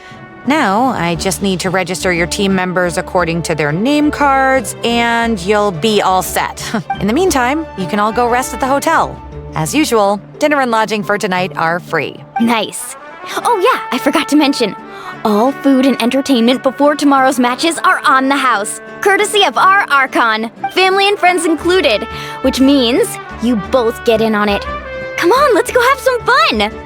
Now, I just need to register your team members according to their name cards, and you'll be all set. In the meantime, you can all go rest at the hotel. As usual, dinner and lodging for tonight are free. Nice. Oh yeah, I forgot to mention. All food and entertainment before tomorrow's matches are on the house, courtesy of our Archon, family and friends included, which means you both get in on it. Come on, let's go have some fun!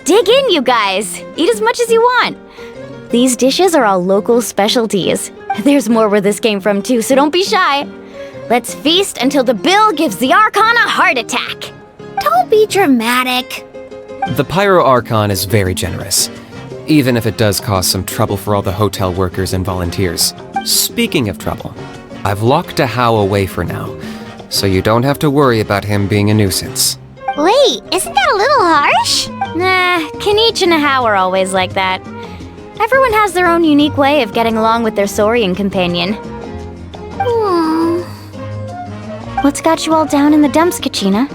Dig in, you guys! Eat as much as you want! These dishes are all local specialties. There's more where this came from too, so don't be shy. Let's feast until the bill gives the Archon a heart attack! Don't be dramatic. The Pyro Archon is very generous, even if it does cause some trouble for all the hotel workers and volunteers. Speaking of trouble, I've locked 𝐤𝐻 away for now, so you don't have to worry about him being a nuisance. Wait, isn't that a little harsh? Nah, 𝐤𝐻 and 𝐻𝐻 are always like that. Everyone has their own unique way of getting along with their Saurian companion. What's got you all down in the dumps, 𝐤𝐻?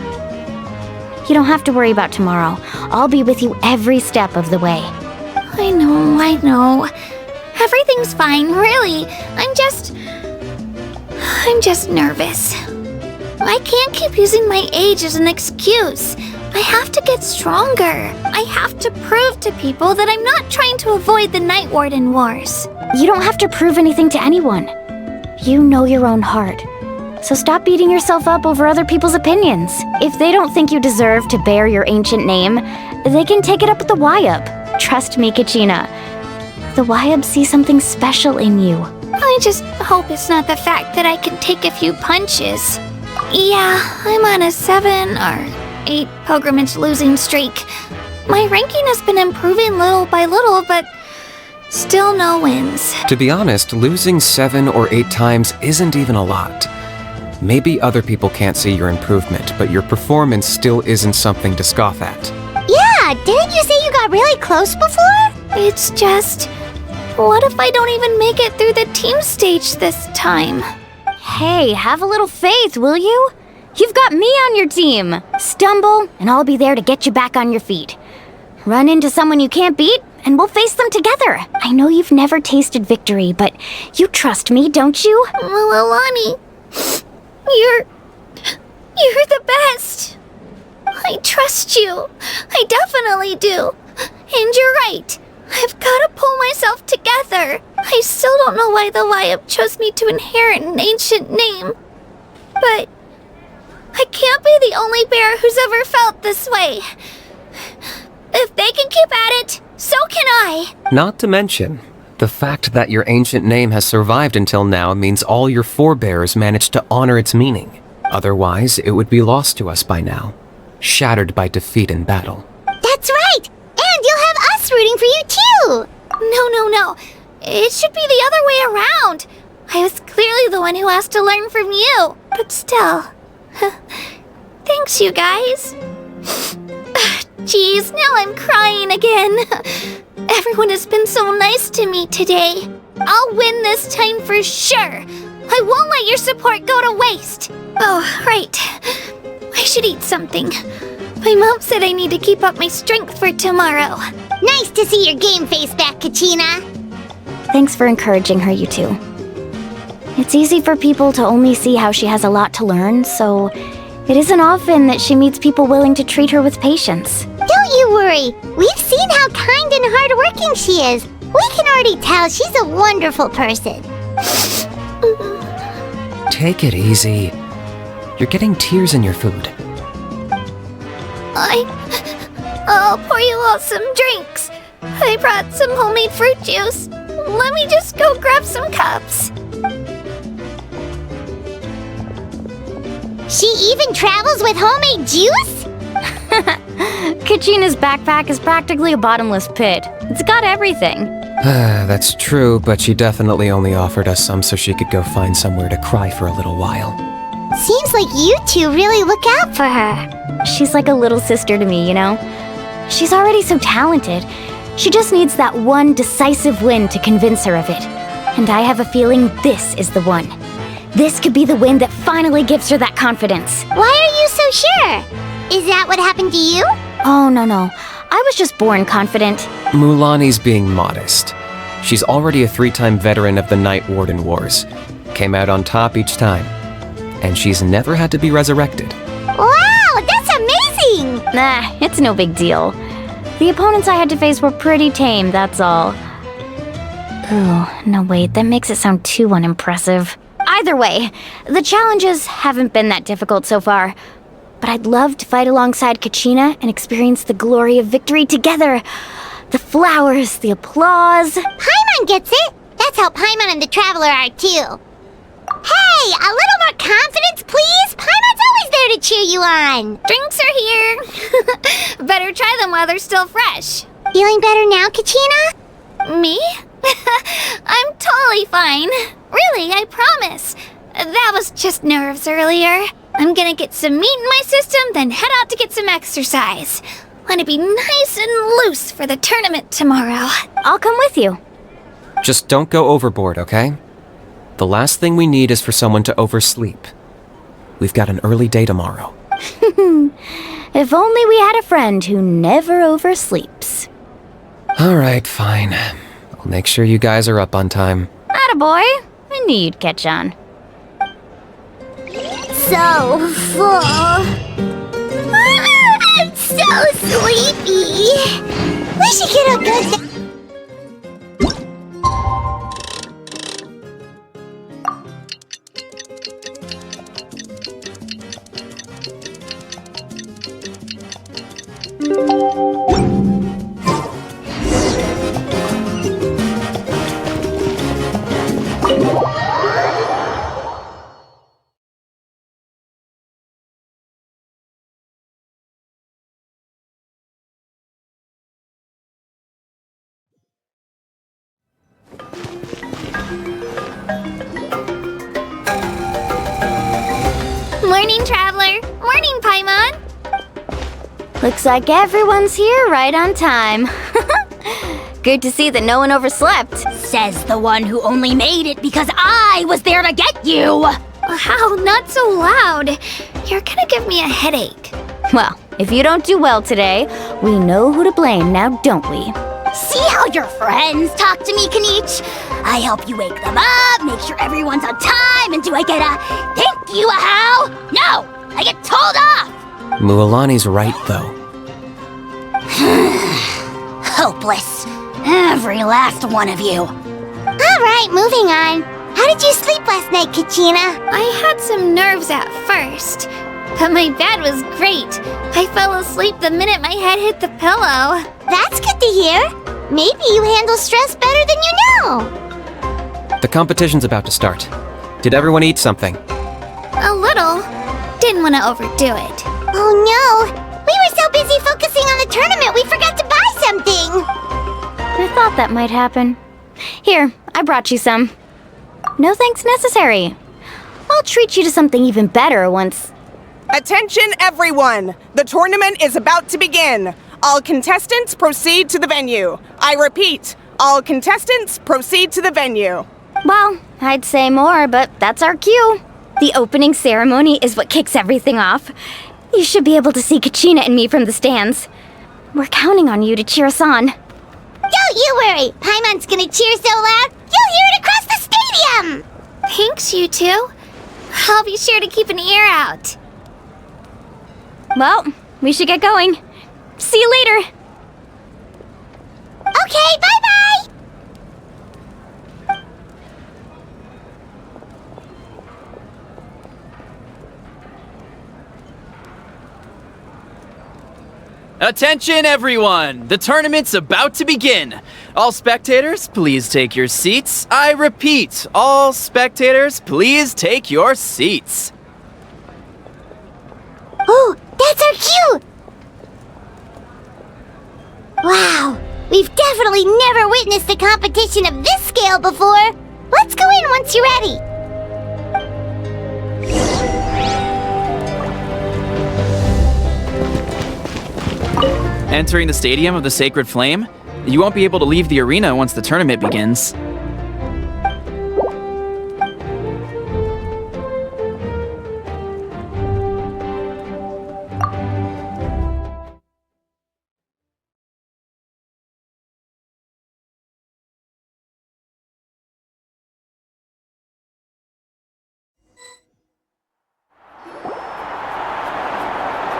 You don't have to worry about tomorrow. I'll be with you every step of the way. I know. Everything's fine, really. I'm just nervous. I can't keep using my age as an excuse. I have to get stronger. I have to prove to people that I'm not trying to avoid the Night Warden Wars. You don't have to prove anything to anyone. You know your own heart. So stop beating yourself up over other people's opinions. If they don't think you deserve to bear your ancient name, they can take it up with the 𝐬𝐻. Trust me, 𝐤𝐻. The 𝐬𝐻 see something special in you. I just hope it's not the fact that I can take a few punches. Yeah, I'm on a 7 or 8 pilgrimage losing streak. My ranking has been improving little by little, but still no wins. To be honest, losing 7 or 8 times isn't even a lot. Maybe other people can't see your improvement, but your performance still isn't something to scoff at. Yeah, didn't you say you got really close before? It's just, what if I don't even make it through the team stage this time? Hey, have a little faith, will you? You've got me on your team. Stumble, and I'll be there to get you back on your feet. Run into someone you can't beat, and we'll face them together. I know you've never tasted victory, but you trust me, don't you? Well, Alani, you're the best. I trust you. I definitely do. And you're right. I've got to pull myself together. I still don't know why the 𝐬𝐻 chose me to inherit an ancient name. But I can't be the only bear who's ever felt this way. If they can keep at it, so can I. Not to mention, the fact that your ancient name has survived until now means all your forebears managed to honor its meaning. Otherwise, it would be lost to us by now, shattered by defeat in battle. That's right! And you'll have us rooting for you too! No. It should be the other way around. I was clearly the one who asked to learn from you. But still. Thanks, you guys. Geez, now I'm crying again. Everyone has been so nice to me today. I'll win this time for sure. I won't let your support go to waste. Oh, right. I should eat something. My mom said I need to keep up my strength for tomorrow. Nice to see your game face back, 𝐤𝐻. Thanks for encouraging her, you two. It's easy for people to only see how she has a lot to learn, so it isn't often that she meets people willing to treat her with patience. Don't you worry. We've seen how kind and hardworking she is. We can already tell she's a wonderful person. Take it easy. You're getting tears in your food. I'll pour you all some drinks. I brought some homemade fruit juice. Let me just go grab some cups. She even travels with homemade juice? 𝐤𝐤's backpack is practically a bottomless pit. It's got everything. That's true, but she definitely only offered us some so she could go find somewhere to cry for a little while. Seems like you two really look out for her. She's like a little sister to me, you know? She's already so talented. She just needs that one decisive win to convince her of it. And I have a feeling this is the one. This could be the win that finally gives her that confidence. Why are you so sure? Is that what happened to you? Oh, no. I was just born confident. Mulaney's being modest. She's already a 3-time veteran of the Night Warden Wars. Came out on top each time. And she's never had to be resurrected. Wow, that's amazing! Nah, it's no big deal. The opponents I had to face were pretty tame, that's all. Ooh, no wait, that makes it sound too unimpressive. Either way, the challenges haven't been that difficult so far. But I'd love to fight alongside 𝐤𝐤 and experience the glory of victory together. The flowers, the applause. Paimon gets it! That's how Paimon and the Traveler are too. Hey, a little more confidence, please! Paimon's always there to cheer you on! Drinks are here. Better try them while they're still fresh. Feeling better now, 𝐤𝐤? Me? I'm totally fine. Really, I promise. That was just nerves earlier. I'm gonna get some meat in my system, then head out to get some exercise. Want to be nice and loose for the tournament tomorrow. I'll come with you. Just don't go overboard, okay? The last thing we need is for someone to oversleep. We've got an early day tomorrow. If only we had a friend who never oversleeps. Alright, fine. I'll make sure you guys are up on time. Attaboy. I knew you'd catch on. So full. I'm so sleepy. We should get a good... Morning, Traveler. Morning, Paimon. Looks like everyone's here right on time. Good to see that no one overslept. Says the one who only made it because I was there to get you! Wow, not so loud. You're gonna give me a headache. Well, if you don't do well today, we know who to blame now, don't we? See how your friends talk to me, 𝐤𝐤? I help you wake them up, make sure everyone's on time, and do I get a thank you, how? No! I get told off! Mulaney's right, though. Hopeless. Every last one of you. Alright, moving on. How did you sleep last night, 𝐤𝐤? I had some nerves at first, but my bed was great. I fell asleep the minute my head hit the pillow. That's good to hear. Maybe you handle stress better than you know. The competition's about to start. Did everyone eat something? A little. Didn't want to overdo it. Oh no! We were so busy focusing on the tournament we forgot to buy something! I thought that might happen. Here, I brought you some. No thanks necessary. I'll treat you to something even better once... Attention everyone! The tournament is about to begin. All contestants proceed to the venue. I repeat, all contestants proceed to the venue. Well, I'd say more, but that's our cue. The opening ceremony is what kicks everything off. You should be able to see 𝐤𝐤 and me from the stands. We're counting on you to cheer us on. Don't you worry! Paimon's gonna cheer so loud, you'll hear it across the stadium! Thanks, you two. I'll be sure to keep an ear out. Well, we should get going. See you later. Okay, bye-bye! Attention, everyone! The tournament's about to begin. All spectators, please take your seats. I repeat, all spectators, please take your seats. Oh, that's our cue! Wow, we've definitely never witnessed a competition of this scale before. Let's go in once you're ready. Entering the stadium of the Sacred Flame, you won't be able to leave the arena once the tournament begins.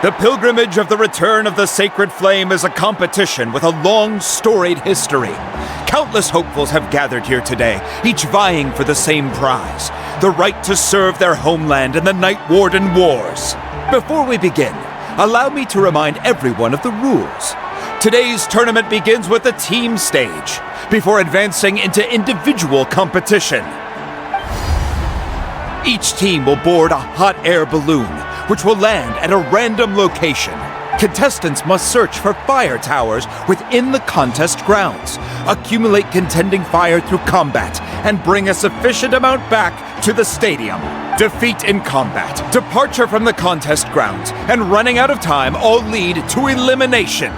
The pilgrimage of the return of the Sacred Flame is a competition with a long, storied history. Countless hopefuls have gathered here today, each vying for the same prize, the right to serve their homeland in the Night Warden Wars. Before we begin, allow me to remind everyone of the rules. Today's tournament begins with the team stage, before advancing into individual competition. Each team will board a hot air balloon, which will land at a random location. Contestants must search for fire towers within the contest grounds, accumulate contending fire through combat, and bring a sufficient amount back to the stadium. Defeat in combat, departure from the contest grounds, and running out of time all lead to elimination.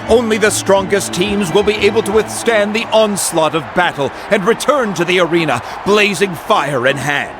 Only the strongest teams will be able to withstand the onslaught of battle and return to the arena, blazing fire in hand.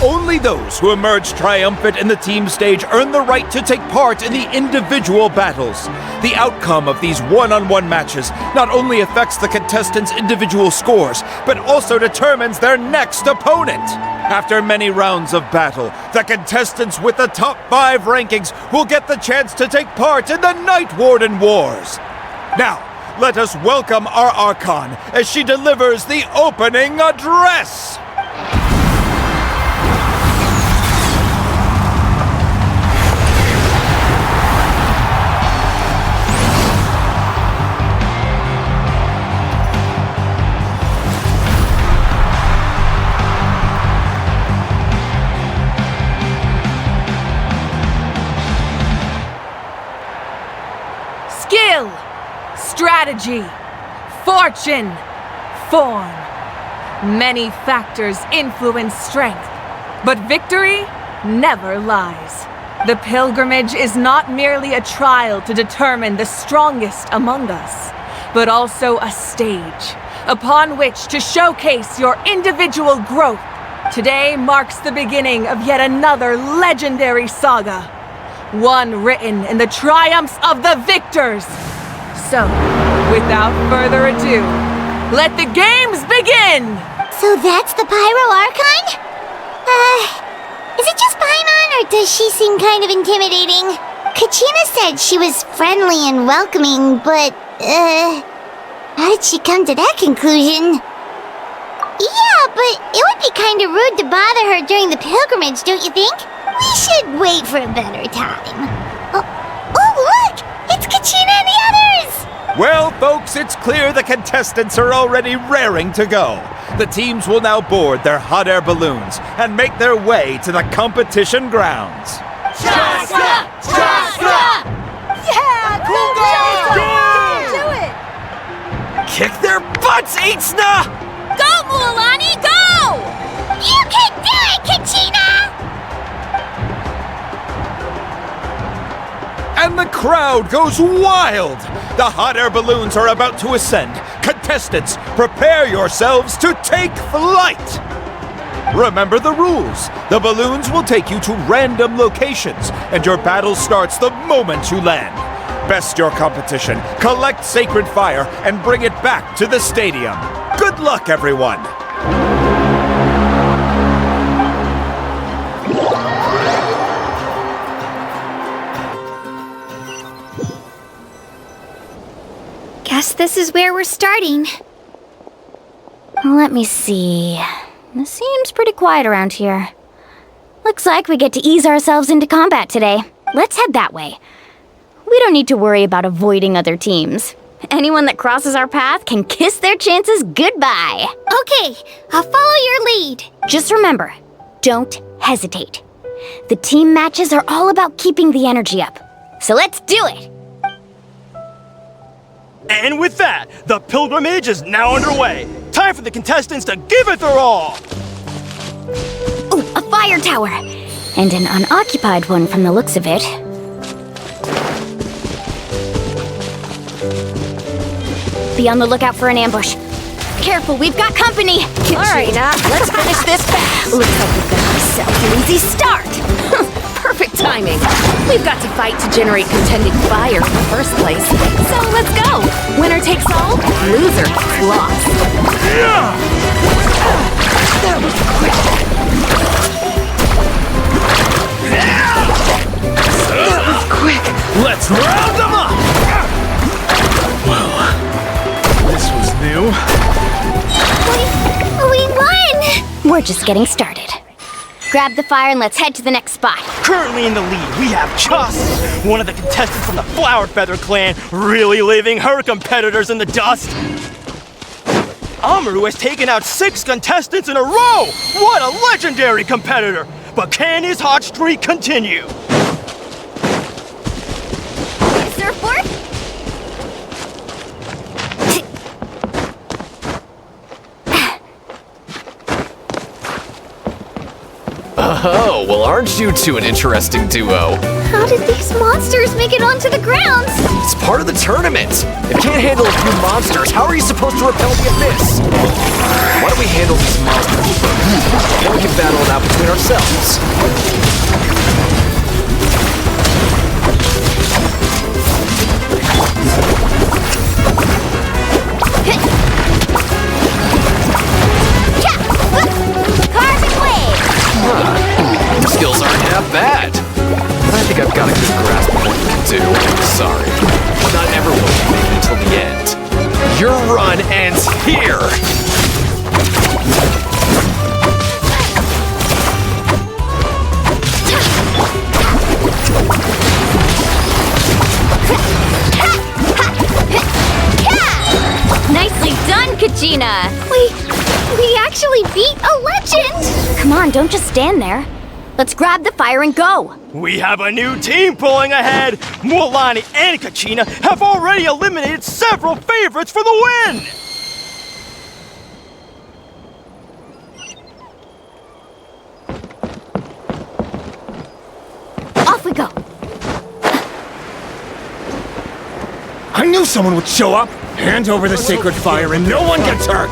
Only those who emerge triumphant in the team stage earn the right to take part in the individual battles. The outcome of these one-on-one matches not only affects the contestants' individual scores, but also determines their next opponent. After many rounds of battle, the contestants with the top 5 rankings will get the chance to take part in the Night Warden Wars. Now, let us welcome our Archon as she delivers the opening address. Skill, strategy, fortune, form. Many factors influence strength, but victory never lies. The pilgrimage is not merely a trial to determine the strongest among us, but also a stage upon which to showcase your individual growth. Today marks the beginning of yet another legendary saga, one written in the triumphs of the victors. So, without further ado, let the games begin! So that's the Pyro Archon? Is it just Paimon, or does she seem kind of intimidating? 𝐤𝐻𝐿 said she was friendly and welcoming, but, how did she come to that conclusion? Yeah, but it would be kind of rude to bother her during the pilgrimage, don't you think? We should wait for a better time. Oh look! It's 𝐤𝐻𝐿 and the others! Well, folks, it's clear the contestants are already raring to go. The teams will now board their hot air balloons and make their way to the competition grounds. Chaska! Chaska! Yeah! Cool job! Do it! Kick their butts, 𝐴𝐡𝐻𝐿! Go, Mualani, go! You can do it, 𝐤𝐻𝐿! And the crowd goes wild! The hot air balloons are about to ascend. Contestants, prepare yourselves to take flight! Remember the rules. The balloons will take you to random locations, and your battle starts the moment you land. Best your competition, collect sacred fire, and bring it back to the stadium. Good luck, everyone! this is where we're starting. Let me see. It seems pretty quiet around here. Looks like we get to ease ourselves into combat today. Let's head that way. We don't need to worry about avoiding other teams. Anyone that crosses our path can kiss their chances goodbye. Okay, I'll follow your lead. Just remember, don't hesitate. The team matches are all about keeping the energy up. So let's do it! And with that, the pilgrimage is now underway. Time for the contestants to give it their all! Ooh, a fire tower! And an unoccupied one from the looks of it. Be on the lookout for an ambush. Careful, we've got company! Alright, let's finish this fast. Looks like we've got ourselves an easy start! Perfect timing. We've got to fight to generate contending fire in the first place. So let's go. Winner takes all, loser gets lost. That was quick. That was quick. Let's round them up. Whoa. This was new. We won! We're just getting started. Grab the fire and let's head to the next spot. Currently in the lead, we have Just, one of the contestants from the Flower Feather clan, really leaving her competitors in the dust. Amaru has taken out 6 contestants in a row! What a legendary competitor! But can his hot streak continue? Surfboard? Oh, well, aren't you two an interesting duo? How did these monsters make it onto the grounds? It's part of the tournament. If you can't handle a few monsters, how are you supposed to repel the abyss? Why don't we handle these monsters first? Then we can battle it out between ourselves. Your skills aren't half bad. I think I've got a good grasp of what you can do. Sorry, but not everyone will make it until the end. Your run ends here! Nicely done, 𝐤𝐤𝐳! We actually beat a legend! Come on, don't just stand there. Let's grab the fire and go! We have a new team pulling ahead! Mualani and 𝐤𝐤𝐳 have already eliminated several favorites for the win! Off we go! I knew someone would show up! Hand over the sacred fire and no one gets hurt!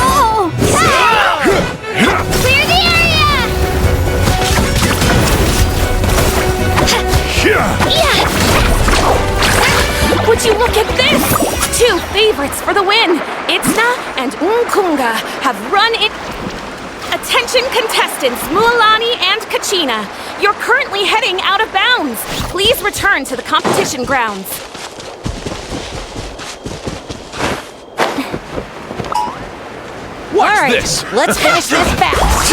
Oh! Clear the area! Would you look at this? 2 favorites for the win. 𝐻𝐻𝐻 and 𝐸𝐴𝐿 have run it. Attention contestants, Mualani and 𝐤𝐤𝐳. You're currently heading out of bounds. Please return to the competition grounds. Watch Alright, this! let's finish this fast.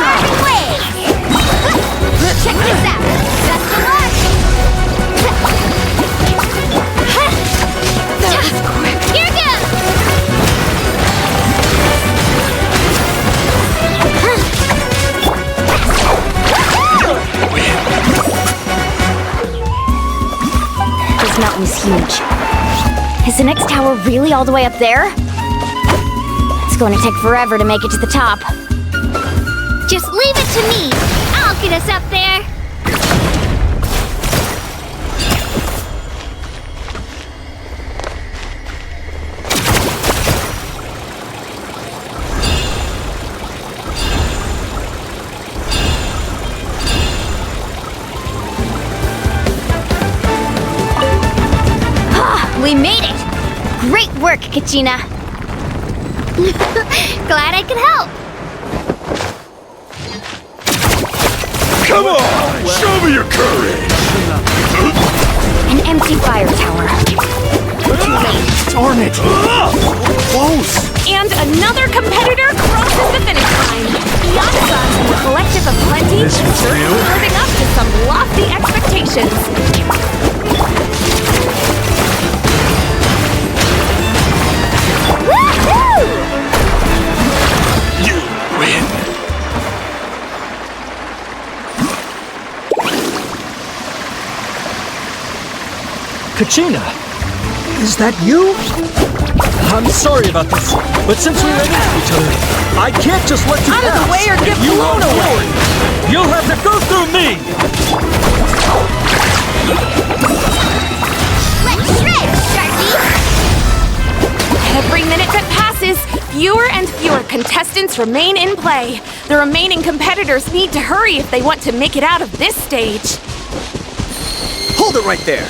Check this out! Best of luck! That was quick. Here goes! This mountain's huge. Is the next tower really all the way up there? It's going to take forever to make it to the top. Just leave it to me. I'll get us up there. We made it! Great work, 𝐤𝐤𝐳. Glad I could help. Come on! Show me your courage! An empty fire tower. Too late. Darn it! Close! And another competitor crosses the finish line. Iyatsa and the Collective of Plenty is certainly living up to some lofty expectations. Woohoo! You win! 𝐤𝐻𝐻, is that you? I'm sorry about this, but since we ran into each other, I can't just let you Out of the pass. way or get You blown are away. forward. You'll have to go through me! Let's shred, Sharky! Every minute that passes, fewer and fewer contestants remain in play. The remaining competitors need to hurry if they want to make it out of this stage. Hold it right there.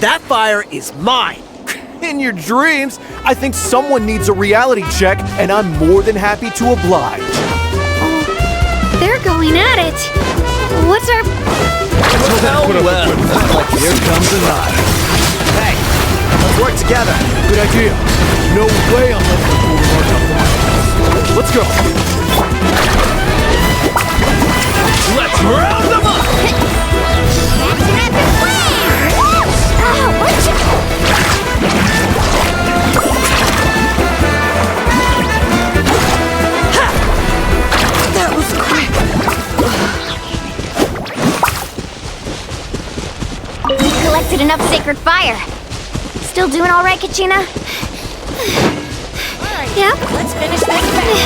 That fire is mine. In your dreams, I think someone needs a reality check, and I'm more than happy to oblige. They're going at it. What's our... Well, here comes the night. Hey, let's work together. Good idea. No way I'm letting the pool march up to my house. Let's go. Let's round them up! That's an epic plan! Oh, what you... That was quick. We collected enough sacred fire. Still doing all right, 𝐤𝐻𝐻? Yep. Let's finish this thing.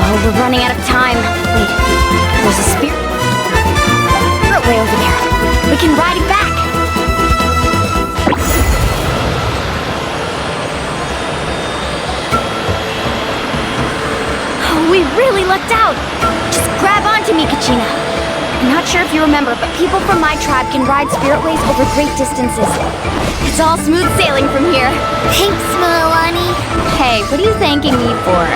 Oh, we're running out of time. Wait, there's a spirit way over there. We can ride it back. Oh, we really lucked out. Just grab onto me, 𝐤𝐻𝐻. I'm not sure if you remember, but people from my tribe can ride spiritways over great distances. It's all smooth sailing from here. Thanks, Mualani. Hey, what are you thanking me for?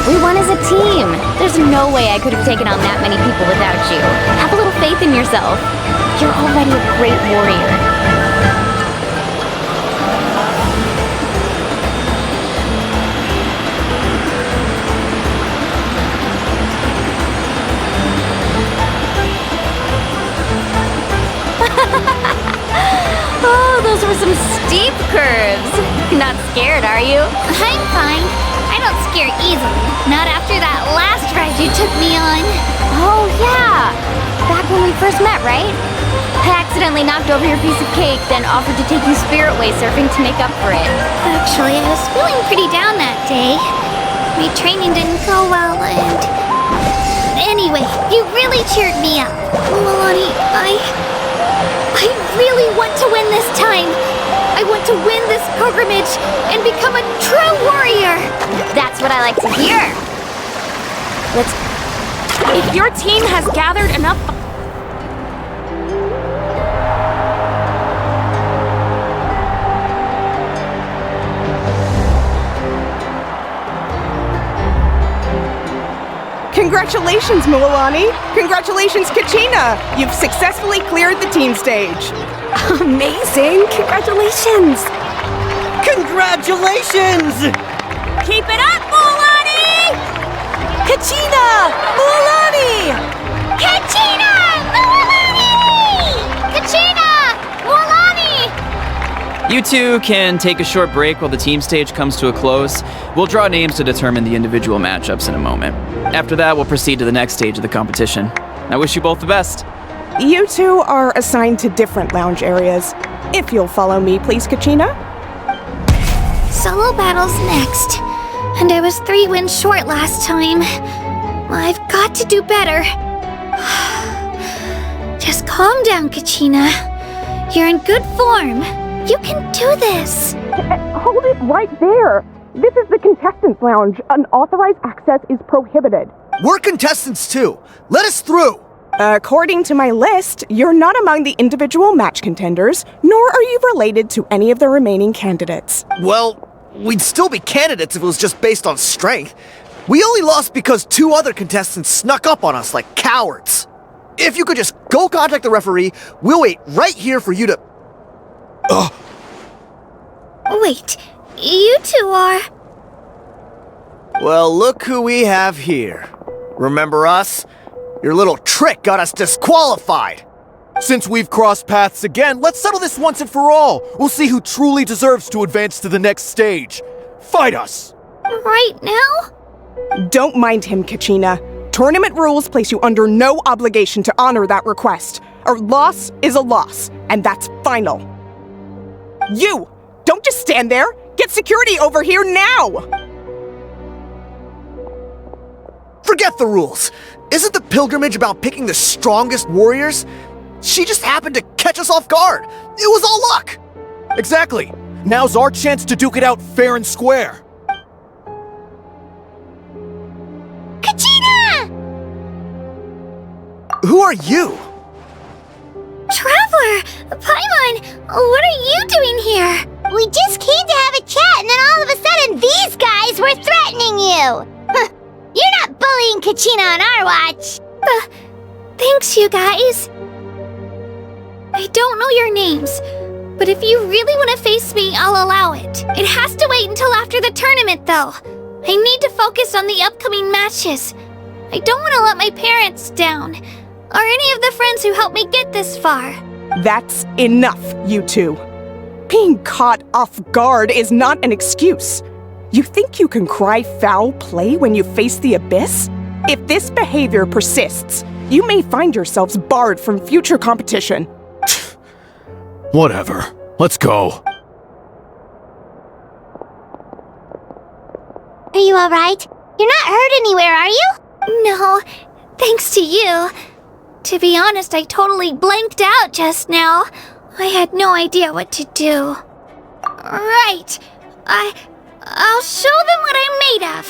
We won as a team. There's no way I could have taken on that many people without you. Have a little faith in yourself. You're already a great warrior. Oh, those were some steep curves. Not scared, are you? I'm fine. I don't scare easily. Not after that last ride you took me on. Oh, yeah. Back when we first met, right? I accidentally knocked over your piece of cake, then offered to take you spiritway surfing to make up for it. Actually, I was feeling pretty down that day. My training didn't go well, and... Anyway, you really cheered me up. Mualani, I really want to win this time. I want to win this pilgrimage and become a true warrior. That's what I like to hear. Let's... If your team has gathered enough... Congratulations, Mualani! Congratulations, 𝐤𝐻𝐻! You've successfully cleared the team stage. Amazing! Congratulations! Congratulations! Keep it up, Mualani! 𝐤𝐻𝐻! Mualani! 𝐤𝐻𝐻! Mualani! 𝐤𝐻𝐻! Mualani! You two can take a short break while the team stage comes to a close. We'll draw names to determine the individual matchups in a moment. After that, we'll proceed to the next stage of the competition. I wish you both the best. You two are assigned to different lounge areas. If you'll follow me, please, 𝐤𝐻𝐻. Solo battle's next. And I was 3 wins short last time. I've got to do better. Just calm down, 𝐤𝐻𝐻. You're in good form. You can do this. Hold it right there. This is the contestants' lounge. Unauthorized access is prohibited. We're contestants too. Let us through. According to my list, you're not among the individual match contenders, nor are you related to any of the remaining candidates. Well, we'd still be candidates if it was just based on strength. We only lost because 2 other contestants snuck up on us like cowards. If you could just go contact the referee, we'll wait right here for you to... Wait, you two are... Well, look who we have here. Remember us? Your little trick got us disqualified. Since we've crossed paths again, let's settle this once and for all. We'll see who truly deserves to advance to the next stage. Fight us! Right now? Don't mind him, 𝐤𝐤. Tournament rules place you under no obligation to honor that request. A loss is a loss, and that's final. You! Don't just stand there! Get security over here now! Forget the rules. Isn't the pilgrimage about picking the strongest warriors? She just happened to catch us off guard. It was all luck. Exactly. Now's our chance to duke it out fair and square. 𝐤𝐤! Who are you? Traveler! Paimon! What are you doing here? We just came to have a chat, and then all of a sudden these guys were threatening you! You're not bullying 𝐤𝐤 on our watch! Thanks, you guys. I don't know your names, but if you really want to face me, I'll allow it. It has to wait until after the tournament, though. I need to focus on the upcoming matches. I don't want to let my parents down, or any of the friends who helped me get this far. That's enough, you two. Being caught off guard is not an excuse. You think you can cry foul play when you face the abyss? If this behavior persists, you may find yourselves barred from future competition. Whatever. Let's go. Are you alright? You're not hurt anywhere, are you? No, thanks to you. To be honest, I totally blanked out just now. I had no idea what to do. Right. I'll show them what I'm made of.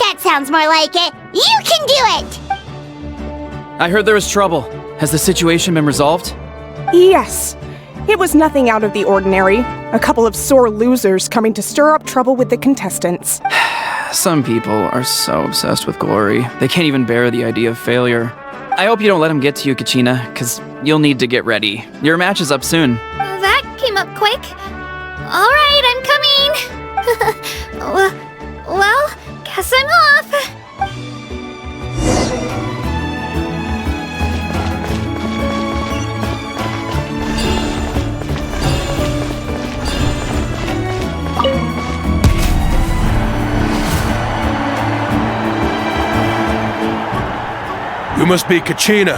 That sounds more like it. You can do it! I heard there was trouble. Has the situation been resolved? Yes. It was nothing out of the ordinary. A couple of sore losers coming to stir up trouble with the contestants. Some people are so obsessed with glory, they can't even bear the idea of failure. I hope you don't let them get to you, 𝐤𝐤, because you'll need to get ready. Your match is up soon. That came up quick. All right, I'm coming. Well, guess I'm off. You must be 𝐤𝐤.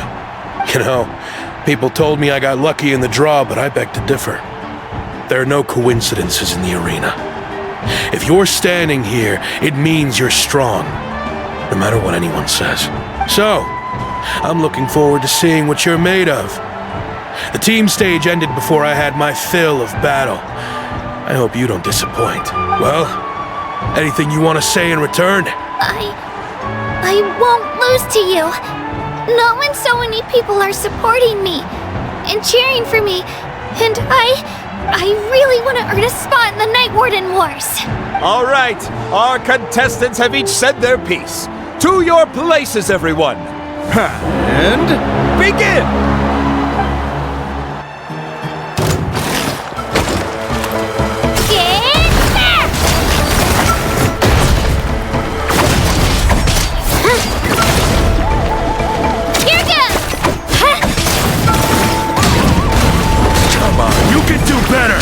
You know, people told me I got lucky in the draw, but I beg to differ. There are no coincidences in the arena. If you're standing here, it means you're strong, no matter what anyone says. So, I'm looking forward to seeing what you're made of. The team stage ended before I had my fill of battle. I hope you don't disappoint. Well, anything you want to say in return? I won't lose to you. Not when so many people are supporting me and cheering for me, and I really want to earn a spot in the Night Warden Wars. All right, our contestants have each said their piece. To your places, everyone. And begin! Better!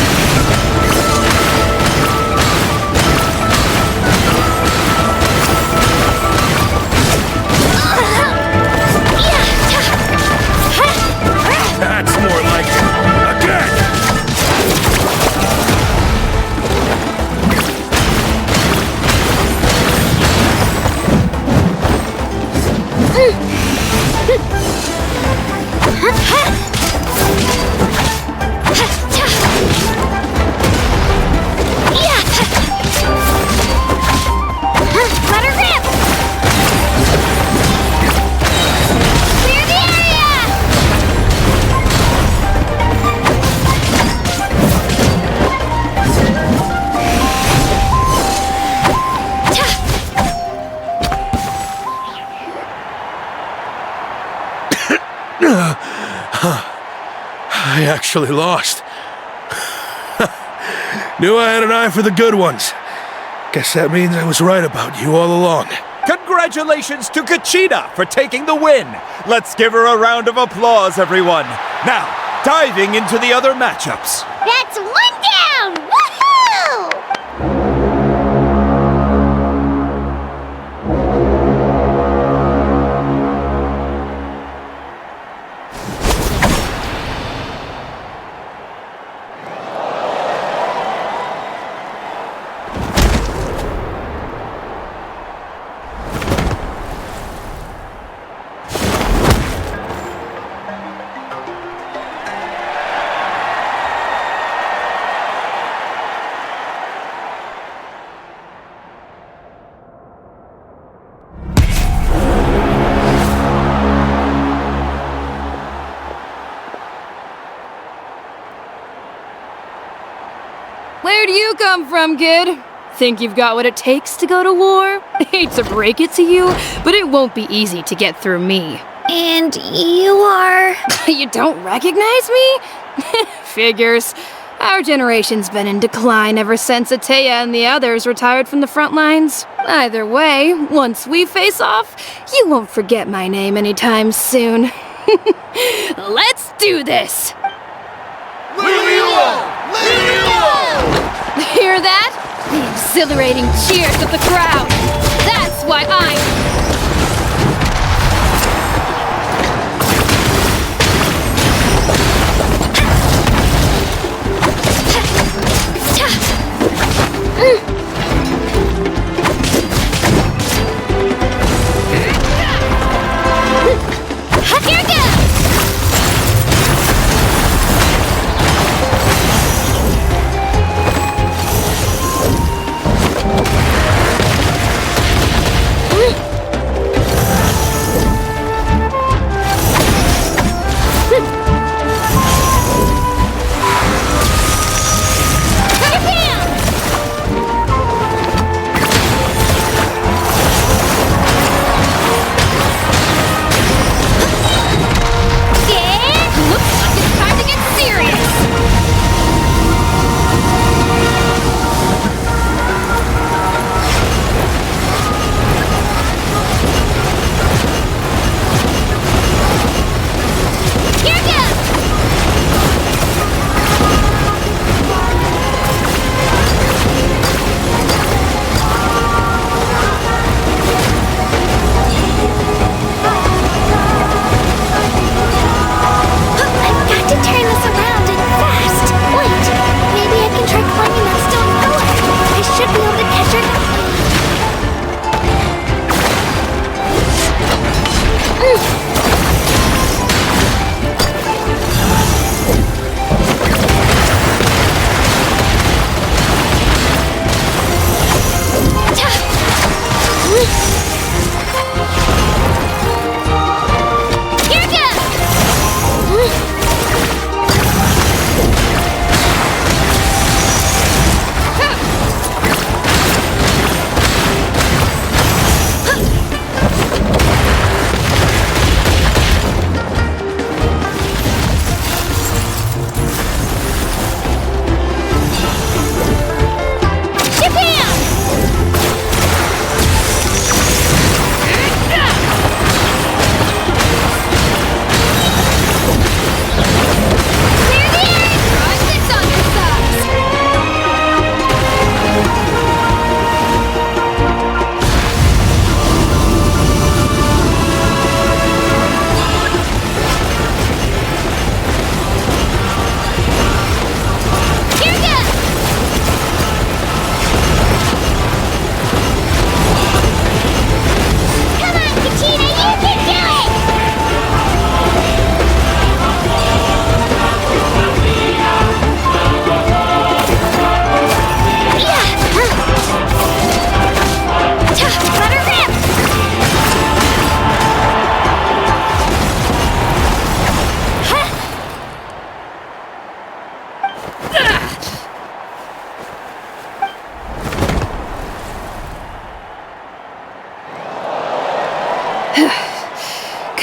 I actually lost. Knew I had an eye for the good ones. Guess that means I was right about you all along. Congratulations to 𝐤𝐤 for taking the win. Let's give her a round of applause, everyone. Now, diving into the other matchups. That's one down! Woohoo! Where do you come from, kid? Think you've got what it takes to go to war? Hate to break it to you, but it won't be easy to get through me. And you are... You don't recognize me? Figures. Our generation's been in decline ever since 𝐓𝐻𝐻𝐿 and the others retired from the front lines. Either way, once we face off, you won't forget my name anytime soon. Let's do this! Hear that? The exhilarating cheers of the crowd. That's why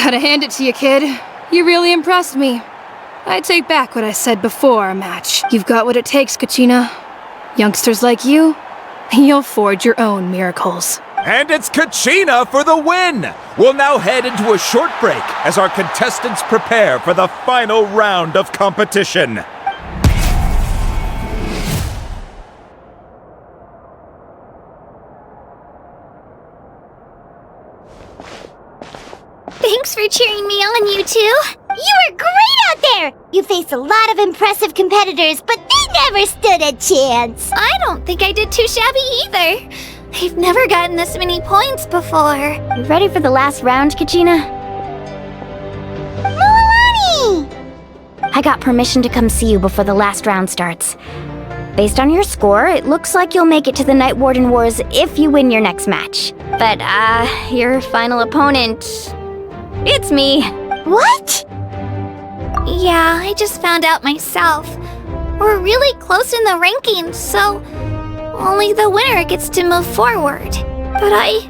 Gotta hand it to you, kid. You really impressed me. I take back what I said before our match. You've got what it takes, 𝐤𝐤. Youngsters like you, you'll forge your own miracles. And it's 𝐤𝐤 for the win! We'll now head into a short break as our contestants prepare for the final round of competition. Thanks for cheering me on, you two. You were great out there! You faced a lot of impressive competitors, but they never stood a chance. I don't think I did too shabby either. I've never gotten this many points before. You ready for the last round, 𝐤𝐤? Mualani! I got permission to come see you before the last round starts. Based on your score, it looks like you'll make it to the Night Warden Wars if you win your next match. But, your final opponent... it's me. What? Yeah, I just found out myself. We're really close in the rankings, so only the winner gets to move forward. But I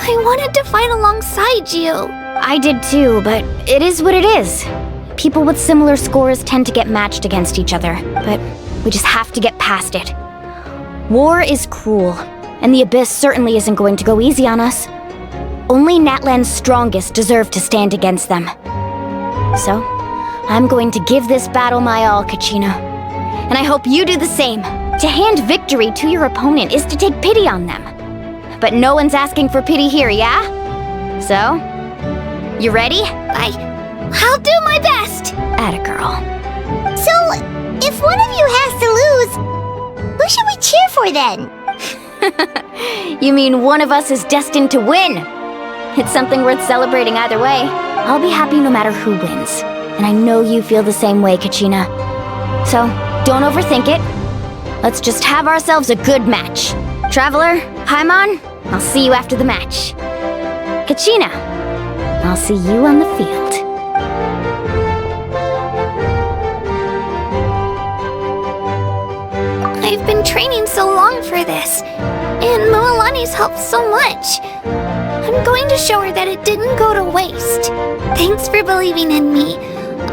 wanted to fight alongside you. I did too, but it is what it is. People with similar scores tend to get matched against each other, but we just have to get past it. War is cruel, and the Abyss certainly isn't going to go easy on us. Only Natlan's strongest deserve to stand against them. So, I'm going to give this battle my all, 𝐤𝐤. And I hope you do the same. To hand victory to your opponent is to take pity on them. But no one's asking for pity here, yeah? So, you ready? I'll do my best! Atta girl. So, if one of you has to lose, who should we cheer for then? You mean one of us is destined to win? It's something worth celebrating either way. I'll be happy no matter who wins. And I know you feel the same way, 𝐤𝐤. So, don't overthink it. Let's just have ourselves a good match. Traveler, Paimon, I'll see you after the match. 𝐤𝐤, I'll see you on the field. I've been training so long for this, and Mualani's helped so much. I'm going to show her that it didn't go to waste. Thanks for believing in me.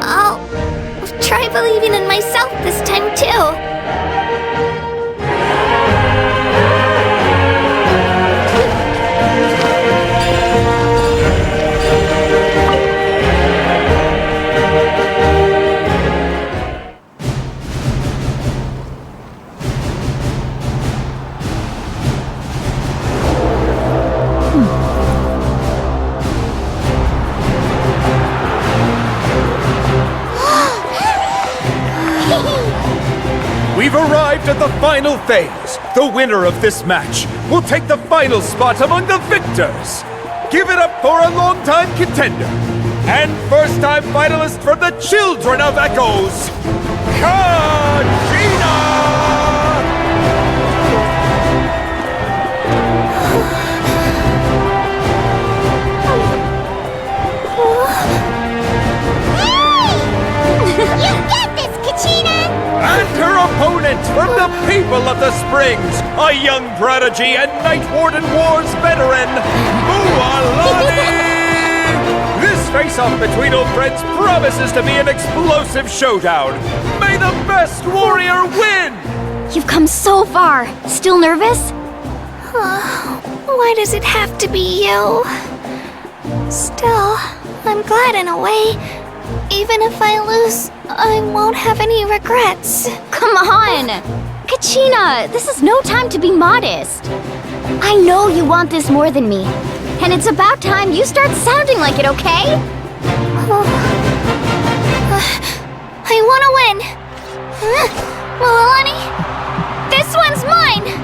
I'll try believing in myself this time too. We've arrived at the final phase. The winner of this match will take the final spot among the victors. Give it up for a long-time contender and first-time finalist from the Children of Echoes, 𝐤𝐤! You get this, 𝐤𝐤! And her opponent from the people of the Springs, a young prodigy and Night Warden Wars veteran, Mualani! This face-off between old friends promises to be an explosive showdown. May the best warrior win! You've come so far. Still nervous? Why does it have to be you? Still, I'm glad in a way. Even if I lose, I won't have any regrets. Come on! 𝐤𝐤, this is no time to be modest. I know you want this more than me. And it's about time you start sounding like it, okay? I want to win. Mualani, this one's mine!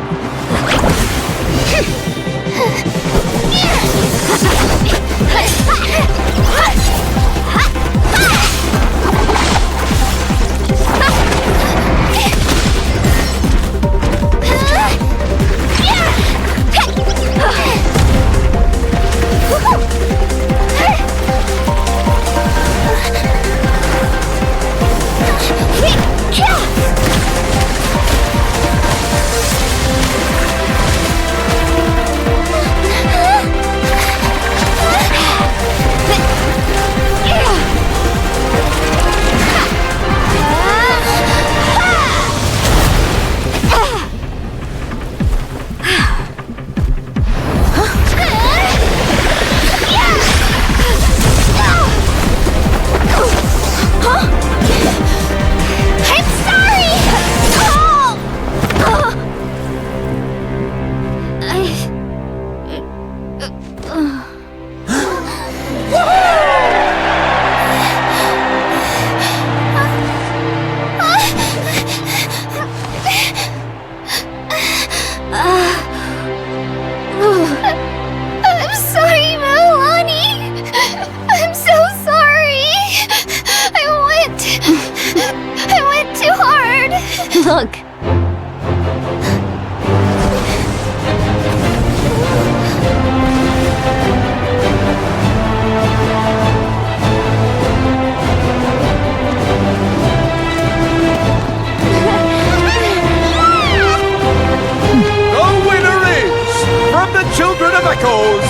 Echoes,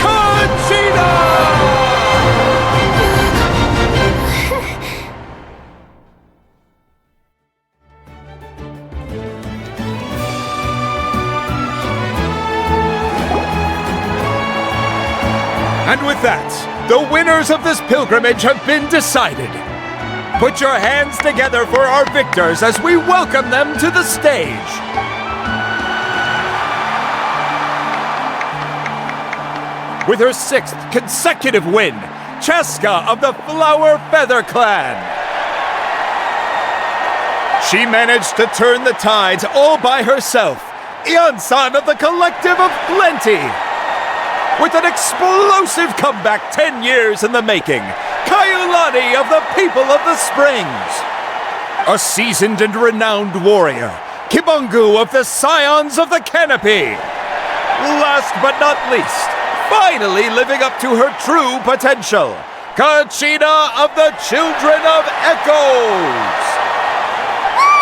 𝐿𝐴𝐻𝐿! And with that, the winners of this pilgrimage have been decided. Put your hands together for our victors as we welcome them to the stage. With her 6th consecutive win, Cheska of the Flower Feather Clan. She managed to turn the tides all by herself. Ian-san of the Collective of Plenty. With an explosive comeback 10 years in the making, Kaiyuani of the People of the Springs. A seasoned and renowned warrior, Kibangu of the Scions of the Canopy. Last but not least, finally living up to her true potential, Kachina of the Children of Echoes! Woo!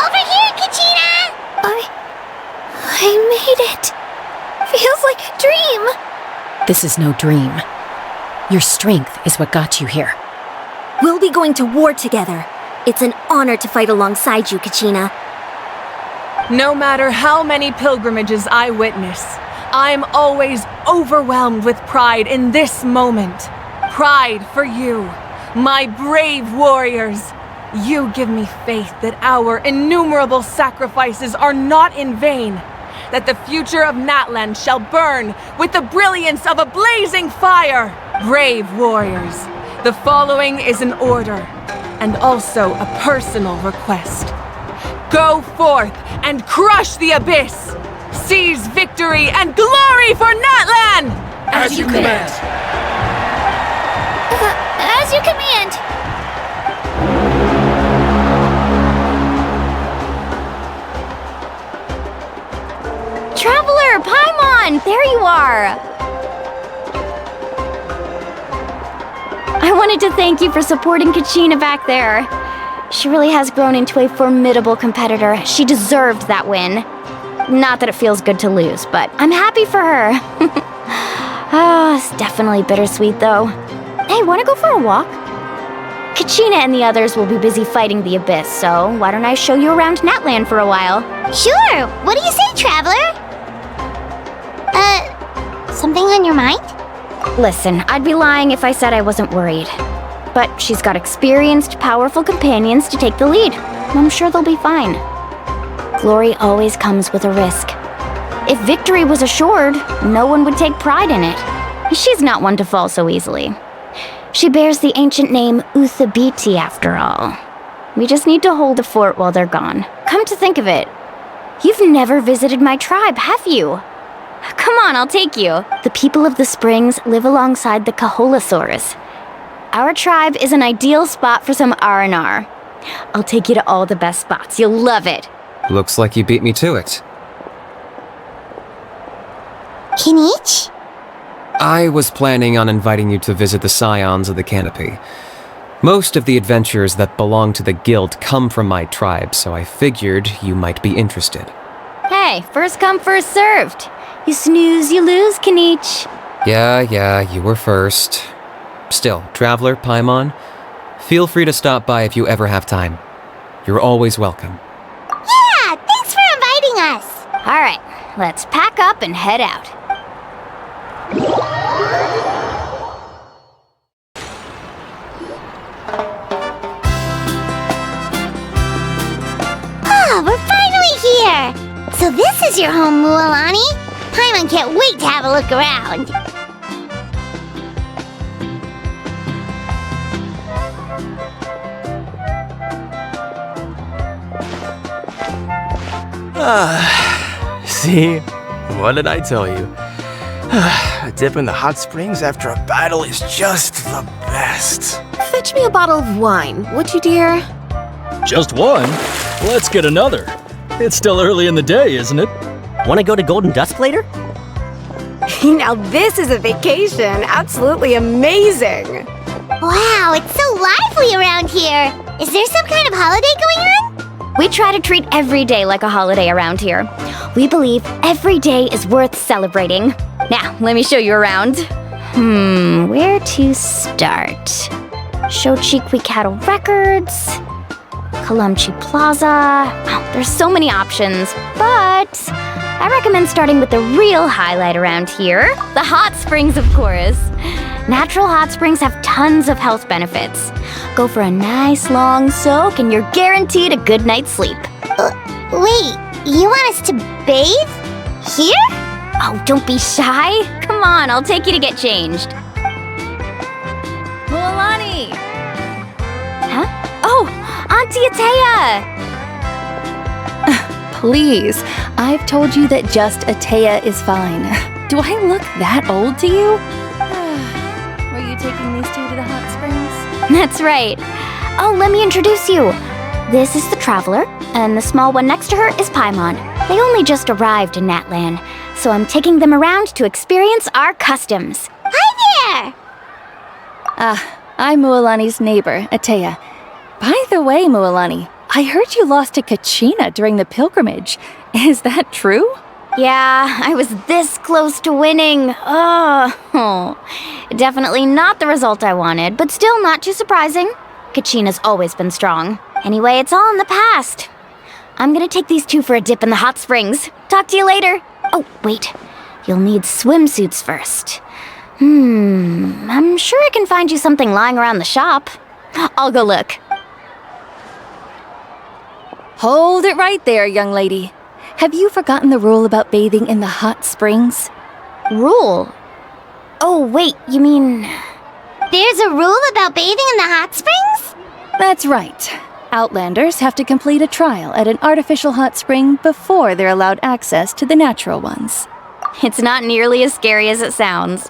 Over here, Kachina! I made it. Feels like a dream. This is no dream. Your strength is what got you here. We'll be going to war together. It's an honor to fight alongside you, Kachina. No matter how many pilgrimages I witness, I'm always overwhelmed with pride in this moment. Pride for you, my brave warriors. You give me faith that our innumerable sacrifices are not in vain, that the future of Natlan shall burn with the brilliance of a blazing fire. Brave warriors, the following is an order, and also a personal request. Go forth and crush the abyss! Seize victory and glory for Natlan! As you command! As you command! Traveler, Paimon, there you are! I wanted to thank you for supporting Kachina back there. She really has grown into a formidable competitor. She deserved that win. Not that it feels good to lose, but I'm happy for her. It's definitely bittersweet, though. Hey, wanna go for a walk? Kachina and the others will be busy fighting the Abyss, so why don't I show you around Natlan for a while? Sure! What do you say, Traveler? Something on your mind? Listen, I'd be lying if I said I wasn't worried. But she's got experienced, powerful companions to take the lead. I'm sure they'll be fine. Glory always comes with a risk. If victory was assured, no one would take pride in it. She's not one to fall so easily. She bears the ancient name 𝐴𝐻𝐿 after all. We just need to hold the fort while they're gone. Come to think of it, you've never visited my tribe, have you? Come on, I'll take you. The people of the Springs live alongside the Kaholasaurus. Our tribe is an ideal spot for some R&R. I'll take you to all the best spots. You'll love it. Looks like you beat me to it. Kenichi? I was planning on inviting you to visit the Scions of the Canopy. Most of the adventures that belong to the guild come from my tribe, so I figured you might be interested. Hey, first come, first served. You snooze, you lose, Kenichi. Yeah, you were first. Still, Traveler, Paimon, feel free to stop by if you ever have time. You're always welcome. Yeah, thanks for inviting us. All right, let's pack up and head out. We're finally here! So this is your home, Mualani? Paimon can't wait to have a look around. See? What did I tell you? A dip in the hot springs after a battle is just the best. Fetch me a bottle of wine, would you, dear? Just one? Let's get another. It's still early in the day, isn't it? Want to go to Golden Dusk later? Now this is a vacation. Absolutely amazing. Wow, it's so lively around here. Is there some kind of holiday going on? We try to treat every day like a holiday around here. We believe every day is worth celebrating. Now, let me show you around. Where to start? 𝐤𝐤𝐳 Cattle Records, 𝐵𝐸𝐿𝐿 Plaza. Oh, there's so many options, but I recommend starting with the real highlight around here, the hot springs, of course. Natural hot springs have tons of health benefits. Go for a nice long soak and you're guaranteed a good night's sleep. Wait, you want us to bathe? Here? Oh, don't be shy. Come on, I'll take you to get changed. Mualani! Huh? Oh, Auntie 𝐓𝐻𝐻! Please, I've told you that just 𝐓𝐻𝐻 is fine. Do I look that old to you? Were you taking these two to the hot springs? That's right. Oh, let me introduce you. This is the Traveler, and the small one next to her is Paimon. They only just arrived in Natlan, so I'm taking them around to experience our customs. Hi there! I'm Mualani's neighbor, 𝐓𝐻𝐻. By the way, Mualani, I heard you lost to Kachina during the pilgrimage. Is that true? Yeah, I was this close to winning. Oh, definitely not the result I wanted, but still not too surprising. Kachina's always been strong. Anyway, it's all in the past. I'm gonna take these two for a dip in the hot springs. Talk to you later. Oh, wait. You'll need swimsuits first. I'm sure I can find you something lying around the shop. I'll go look. Hold it right there, young lady. Have you forgotten the rule about bathing in the hot springs? Rule? Oh, wait, you mean... There's a rule about bathing in the hot springs? That's right. Outlanders have to complete a trial at an artificial hot spring before they're allowed access to the natural ones. It's not nearly as scary as it sounds.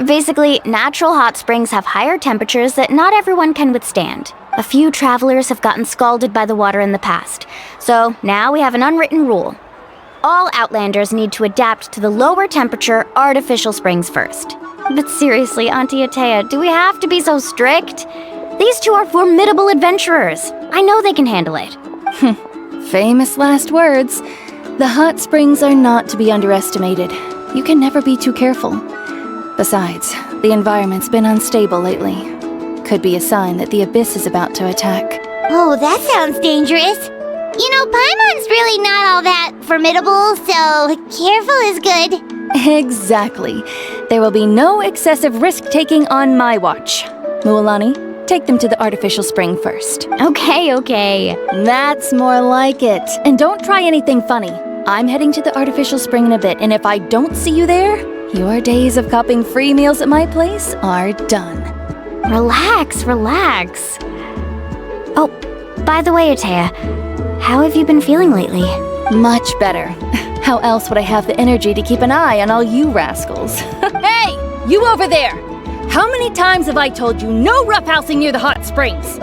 Basically, natural hot springs have higher temperatures that not everyone can withstand. A few travelers have gotten scalded by the water in the past, so now we have an unwritten rule. All Outlanders need to adapt to the lower temperature artificial springs first. But seriously, Auntie 𝐓𝐻𝐻, do we have to be so strict? These two are formidable adventurers. I know they can handle it. Famous last words. The hot springs are not to be underestimated. You can never be too careful. Besides, the environment's been unstable lately. Could be a sign that the abyss is about to attack. Oh, that sounds dangerous. You know, Paimon's really not all that formidable, so careful is good. Exactly. There will be no excessive risk-taking on my watch. Mualani, take them to the artificial spring first. Okay. That's more like it. And don't try anything funny. I'm heading to the artificial spring in a bit, and if I don't see you there, your days of copping free meals at my place are done. Relax. Oh, by the way, 𝐓𝐻𝐻, how have you been feeling lately? Much better. How else would I have the energy to keep an eye on all you rascals? Hey! You over there! How many times have I told you no roughhousing near the hot springs?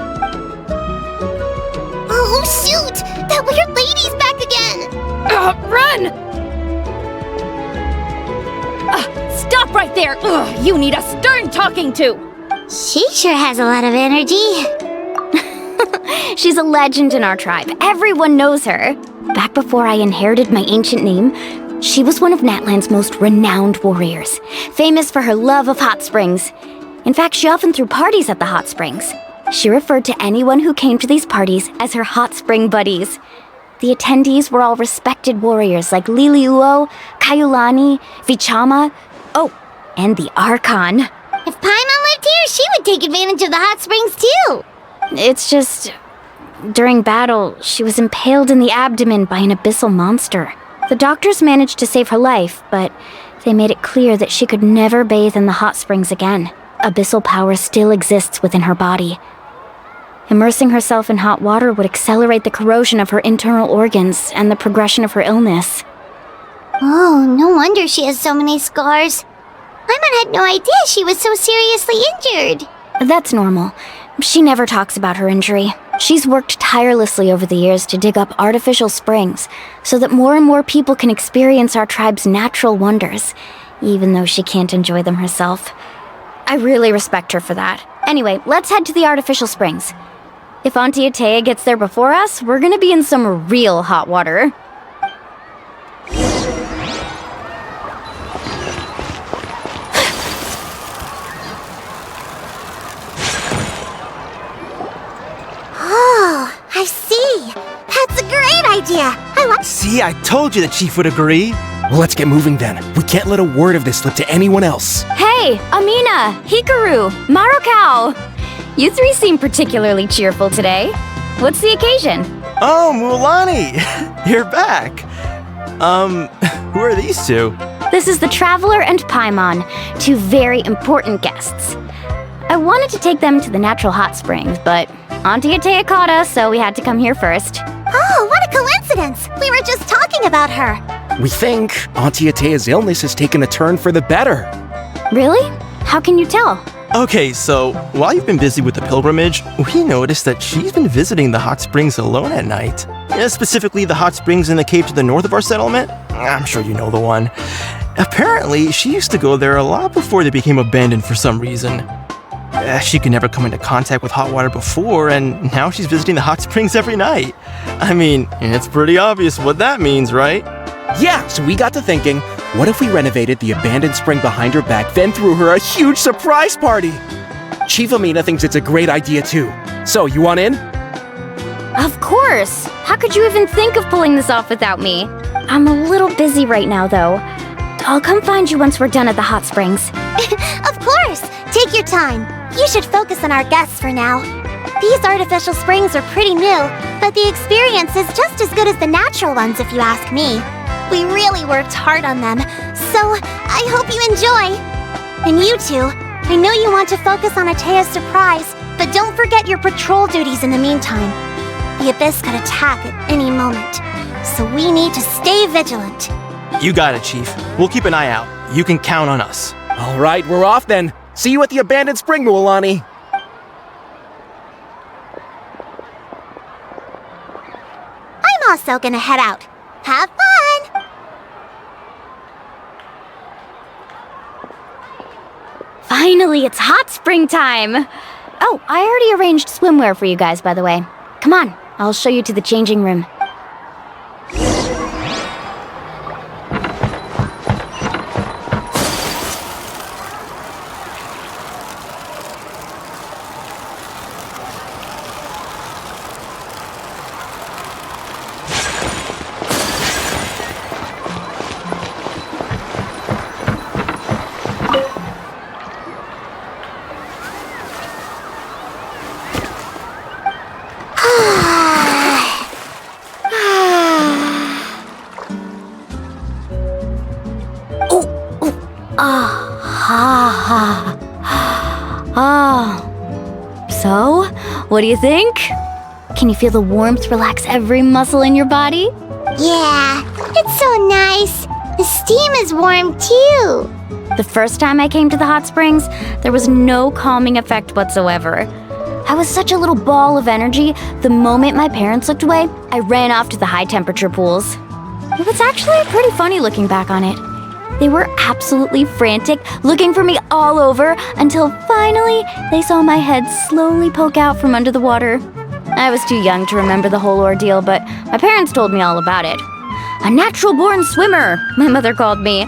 Oh, shoot! That weird lady's back again! Run! Stop right there! You need a stern talking to! She sure has a lot of energy. She's a legend in our tribe. Everyone knows her. Back before I inherited my ancient name, she was one of Natlan's most renowned warriors, famous for her love of hot springs. In fact, she often threw parties at the hot springs. She referred to anyone who came to these parties as her hot spring buddies. The attendees were all respected warriors like 𝐵𝐸𝐿𝐿, 𝐵𝐸𝐿𝐿, 𝐵𝐻𝐻𝐿, oh, and the Archon. If Paimon lived here, she would take advantage of the hot springs too. It's just... during battle, she was impaled in the abdomen by an abyssal monster. The doctors managed to save her life, but they made it clear that she could never bathe in the hot springs again. Abyssal power still exists within her body. Immersing herself in hot water would accelerate the corrosion of her internal organs and the progression of her illness. Oh, no wonder she has so many scars. Paimon had no idea she was so seriously injured. That's normal. She never talks about her injury. She's worked tirelessly over the years to dig up artificial springs so that more and more people can experience our tribe's natural wonders, even though she can't enjoy them herself. I really respect her for that. Anyway, let's head to the artificial springs. If Auntie 𝐓𝐻𝐻 gets there before us, we're gonna be in some real hot water. Oh, I see. That's a great idea. See, I told you the chief would agree. Well, let's get moving then. We can't let a word of this slip to anyone else. Hey, Amina, Hikaru, Marukao! You three seem particularly cheerful today. What's the occasion? Oh, Mualani! You're back! Who are these two? This is the Traveler and Paimon, two very important guests. I wanted to take them to the natural hot springs, but Auntie 𝐓𝐻𝐻 caught us, so we had to come here first. Oh, what a coincidence! We were just talking about her. We think Auntie 𝐓𝐻𝐻's illness has taken a turn for the better. Really? How can you tell? Okay, so while you've been busy with the pilgrimage, we noticed that she's been visiting the hot springs alone at night. Specifically, the hot springs in the cave to the north of our settlement. I'm sure you know the one. Apparently, she used to go there a lot before they became abandoned for some reason. She could never come into contact with hot water before, and now she's visiting the hot springs every night. I mean, it's pretty obvious what that means, right? Yeah, so we got to thinking, what if we renovated the abandoned spring behind her back, then threw her a huge surprise party? Chief Amina thinks it's a great idea too. So, you want in? Of course! How could you even think of pulling this off without me? I'm a little busy right now, though. I'll come find you once we're done at the hot springs. Of course! Take your time. You should focus on our guests for now. These artificial springs are pretty new, but the experience is just as good as the natural ones if you ask me. We really worked hard on them, so I hope you enjoy. And you two, I know you want to focus on 𝐓𝐻𝐻's surprise, but don't forget your patrol duties in the meantime. The Abyss could attack at any moment, so we need to stay vigilant. You got it, Chief. We'll keep an eye out. You can count on us. All right, we're off then. See you at the abandoned spring, Mualani. I'm also gonna head out. Have fun! Finally, it's hot spring time! Oh, I already arranged swimwear for you guys, by the way. Come on, I'll show you to the changing room. So, what do you think? Can you feel the warmth relax every muscle in your body? Yeah, it's so nice. The steam is warm too. The first time I came to the hot springs, there was no calming effect whatsoever. I was such a little ball of energy, the moment my parents looked away, I ran off to the high-temperature pools. It was actually pretty funny looking back on it. They were absolutely frantic, looking for me all over, until finally they saw my head slowly poke out from under the water. I was too young to remember the whole ordeal, but my parents told me all about it. A natural-born swimmer, my mother called me.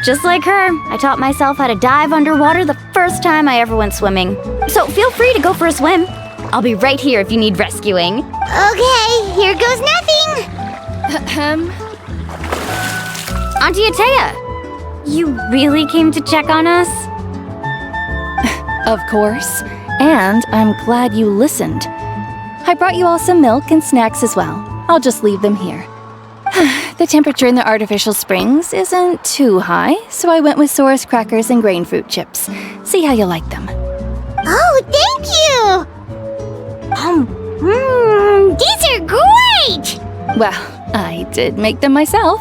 Just like her, I taught myself how to dive underwater the first time I ever went swimming. So feel free to go for a swim. I'll be right here if you need rescuing. Okay, here goes nothing. Auntie 𝐓𝐻𝐻𝐻, you really came to check on us? Of course, and I'm glad you listened. I brought you all some milk and snacks as well. I'll just leave them here. The temperature in the artificial springs isn't too high, so I went with Saurus crackers and grain fruit chips. See how you like them. Oh, thank you! These are great! Well, I did make them myself.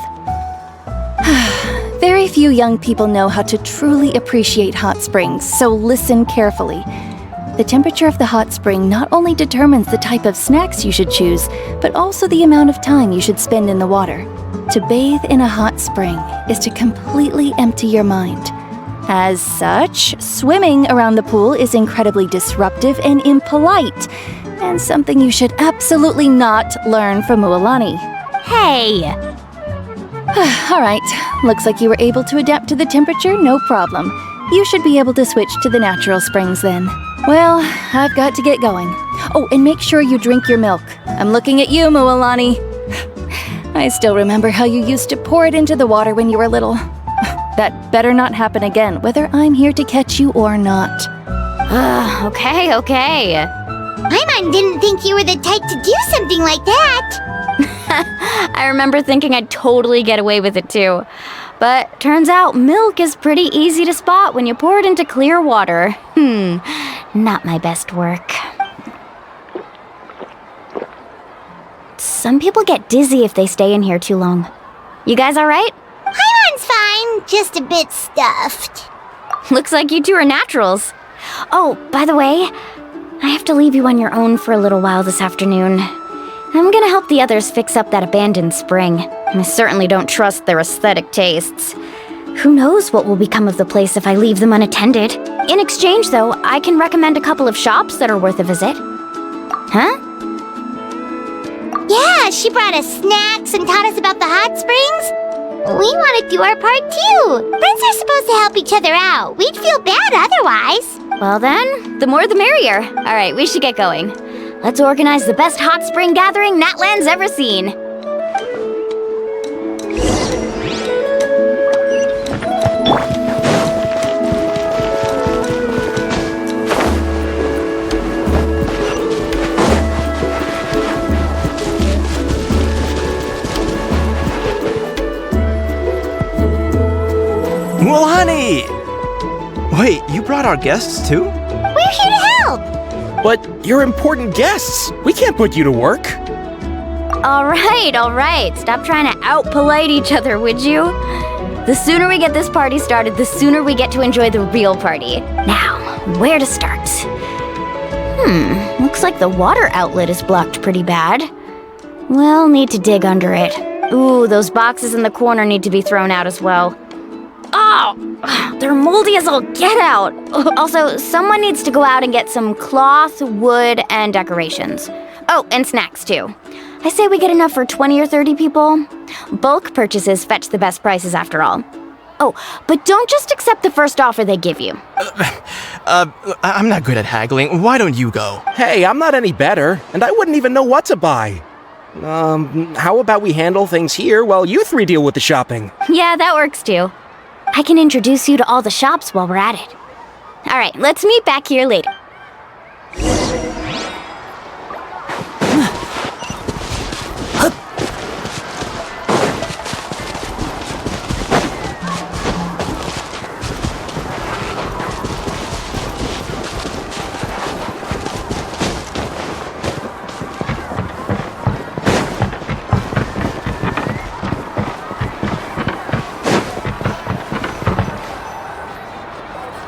Very few young people know how to truly appreciate hot springs, so listen carefully. The temperature of the hot spring not only determines the type of snacks you should choose, but also the amount of time you should spend in the water. To bathe in a hot spring is to completely empty your mind. As such, swimming around the pool is incredibly disruptive and impolite. and something you should absolutely not learn from Mualani. Hey! Alright, looks like you were able to adapt to the temperature, no problem. You should be able to switch to the natural springs then. Well, I've got to get going. Oh, and make sure you drink your milk. I'm looking at you, Mualani. I still remember how you used to pour it into the water when you were little. That better not happen again, whether I'm here to catch you or not. Okay. Paimon didn't think you were the type to do something like that. I remember thinking I'd totally get away with it too. But turns out milk is pretty easy to spot when you pour it into clear water. Not my best work. Some people get dizzy if they stay in here too long. You guys alright? Paimon's fine, just a bit stuffed. Looks like you two are naturals. Oh, by the way, I have to leave you on your own for a little while this afternoon. I'm gonna help the others fix up that abandoned spring. I certainly don't trust their aesthetic tastes. Who knows what will become of the place if I leave them unattended? In exchange, though, I can recommend a couple of shops that are worth a visit. Huh? Yeah, she brought us snacks and taught us about the hot springs. We want to do our part too. Friends are supposed to help each other out. We'd feel bad otherwise. Well then, the more the merrier. Alright, we should get going. Let's organize the best hot spring gathering Natlan's ever seen. Mualani! Wait, you brought our guests too? We're here to help. But you're important guests. We can't put you to work. Alright. Stop trying to out-polite each other, would you? The sooner we get this party started, the sooner we get to enjoy the real party. Now, where to start? Looks like the water outlet is blocked pretty bad. We'll need to dig under it. Ooh, those boxes in the corner need to be thrown out as well. Oh, they're moldy as all get out. Also, someone needs to go out and get some cloth, wood, and decorations. Oh, and snacks too. I say we get enough for 20 or 30 people. Bulk purchases fetch the best prices after all. Oh, but don't just accept the first offer they give you. I'm not good at haggling. Why don't you go? Hey, I'm not any better, and I wouldn't even know what to buy. How about we handle things here while you three deal with the shopping? Yeah, that works too. I can introduce you to all the shops while we're at it. Alright, let's meet back here later.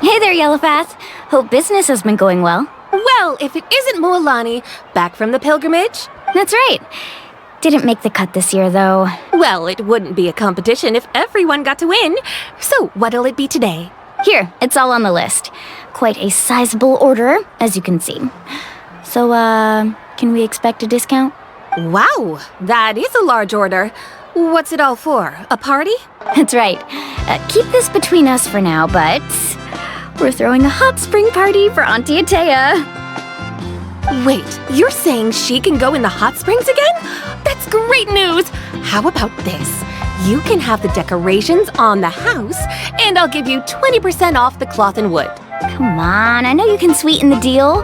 Hey there, 𝐤𝐻𝐿. Hope business has been going well. Well, if it isn't Mualani, back from the pilgrimage? That's right. Didn't make the cut this year, though. Well, it wouldn't be a competition if everyone got to win. So, what'll it be today? Here, it's all on the list. Quite a sizable order, as you can see. So, can we expect a discount? Wow, that is a large order. What's it all for? A party? That's right. Keep this between us for now, but we're throwing a hot spring party for Auntie 𝐓𝐻𝐿. Wait, you're saying she can go in the hot springs again? That's great news! How about this? You can have the decorations on the house, and I'll give you 20% off the cloth and wood. Come on, I know you can sweeten the deal.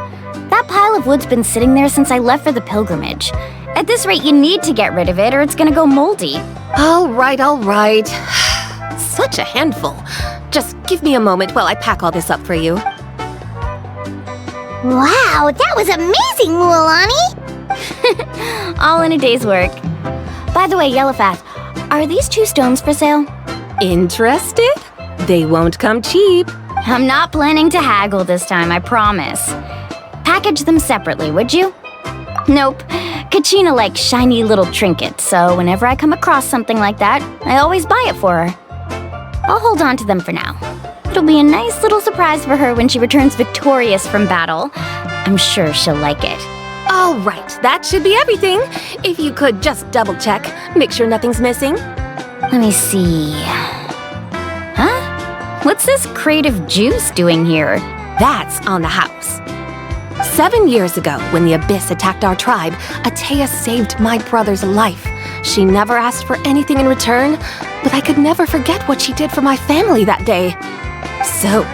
That pile of wood's been sitting there since I left for the pilgrimage. At this rate, you need to get rid of it or it's gonna go moldy. All right. Such a handful. Just give me a moment while I pack all this up for you. Wow, that was amazing, Mualani! All in a day's work. By the way, 𝐤𝐿, are these 2 stones for sale? Interested? They won't come cheap. I'm not planning to haggle this time, I promise. Package them separately, would you? Nope. 𝐤𝐻𝐿 likes shiny little trinkets, so whenever I come across something like that, I always buy it for her. I'll hold on to them for now. It'll be a nice little surprise for her when she returns victorious from battle. I'm sure she'll like it. All right, that should be everything. If you could just double check, make sure nothing's missing. Let me see. Huh? What's this creative juice doing here? That's on the house. 7 years ago, when the Abyss attacked our tribe, 𝐤𝐤 saved my brother's life. She never asked for anything in return, but I could never forget what she did for my family that day. So,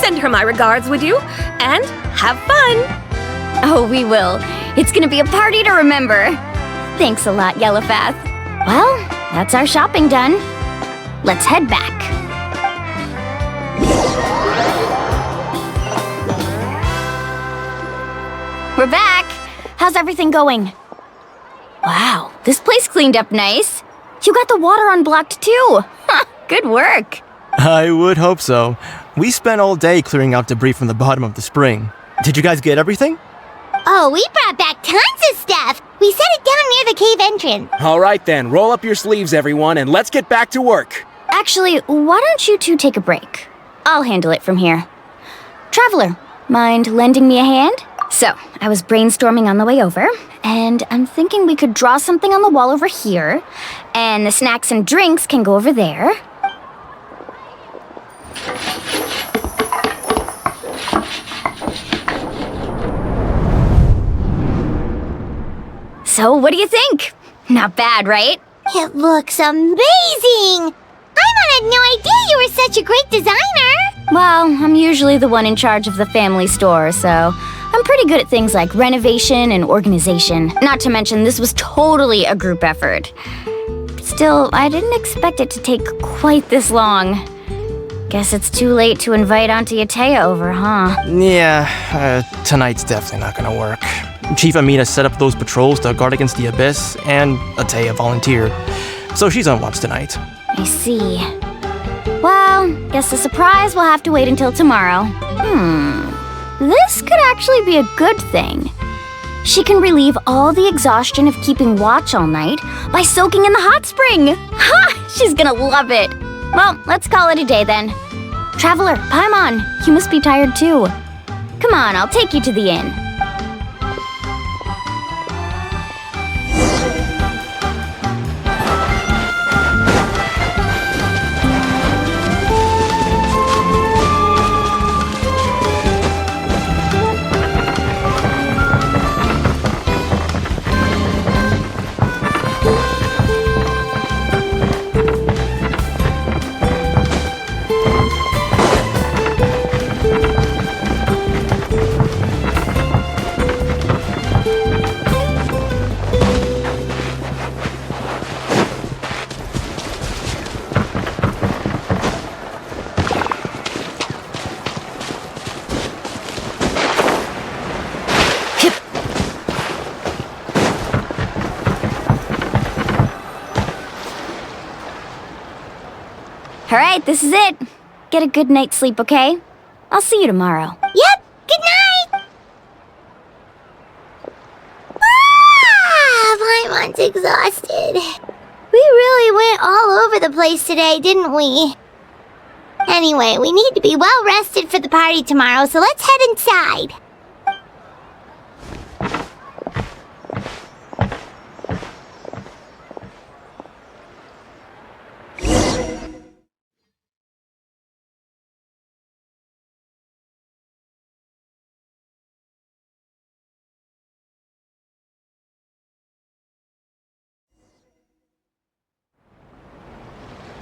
send her my regards, would you? And have fun! Oh, we will. It's gonna be a party to remember. Thanks a lot, 𝐤𝐤. Well, that's our shopping done. Let's head back. We're back! How's everything going? Wow, this place cleaned up nice. You got the water unblocked too. Good work. I would hope so. We spent all day clearing out debris from the bottom of the spring. Did you guys get everything? Oh, we brought back tons of stuff. We set it down near the cave entrance. All right then, roll up your sleeves, everyone, and let's get back to work. Actually, why don't you two take a break? I'll handle it from here. Traveler, mind lending me a hand? So, I was brainstorming on the way over, and I'm thinking we could draw something on the wall over here, and the snacks and drinks can go over there. So, what do you think? Not bad, right? It looks amazing! Paimon had no idea you were such a great designer! Well, I'm usually the one in charge of the family store, so I'm pretty good at things like renovation and organization. Not to mention, this was totally a group effort. Still, I didn't expect it to take quite this long. Guess it's too late to invite Auntie 𝐤𝐤 over, huh? Yeah, tonight's definitely not gonna work. Chief Amita set up those patrols to guard against the Abyss, and 𝐤𝐤 volunteered. So she's on watch tonight. I see. Well, guess the surprise will have to wait until tomorrow. This could actually be a good thing. She can relieve all the exhaustion of keeping watch all night by soaking in the hot spring. Ha! She's gonna love it. Well, let's call it a day then. Traveler, Paimon, you must be tired too. Come on, I'll take you to the inn. Alright, this is it. Get a good night's sleep, okay? I'll see you tomorrow. Yep, good night! Paimon's exhausted. We really went all over the place today, didn't we? Anyway, we need to be well rested for the party tomorrow, so let's head inside.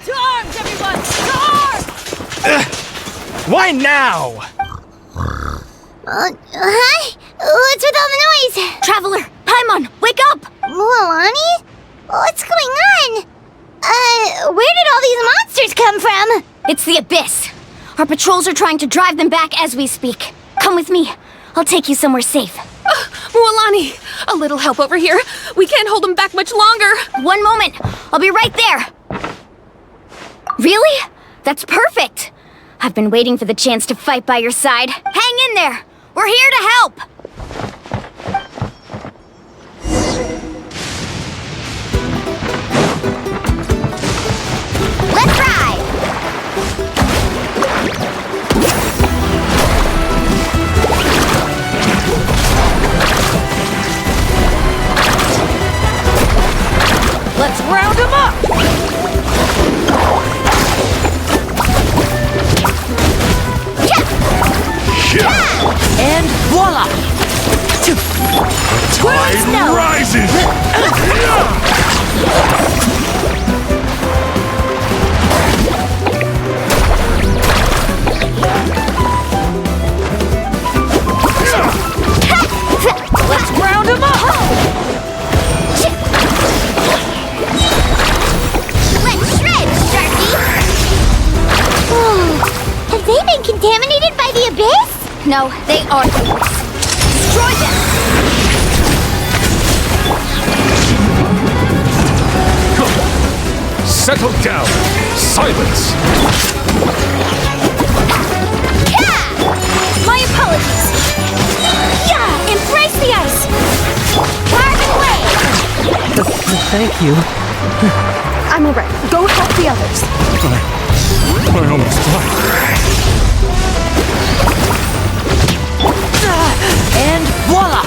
To arms, everyone! To arms! Why now? Hi? What's with all the noise? Traveler, Paimon, wake up! Mualani? What's going on? Where did all these monsters come from? It's the Abyss. Our patrols are trying to drive them back as we speak. Come with me. I'll take you somewhere safe. Mualani, a little help over here. We can't hold them back much longer. One moment. I'll be right there. Really? That's perfect. I've been waiting for the chance to fight by your side. Hang in there. We're here to help. Let's ride. Tide rises! Let's ground him up! Let's shred, Sharky! Oh, have they been contaminated by the abyss? No, they are the abyss. Destroy them! Settle down! Silence! My apologies! Yeah! Embrace the ice! Carve away! Thank you. I'm alright. Go help the others. I almost died. And voila!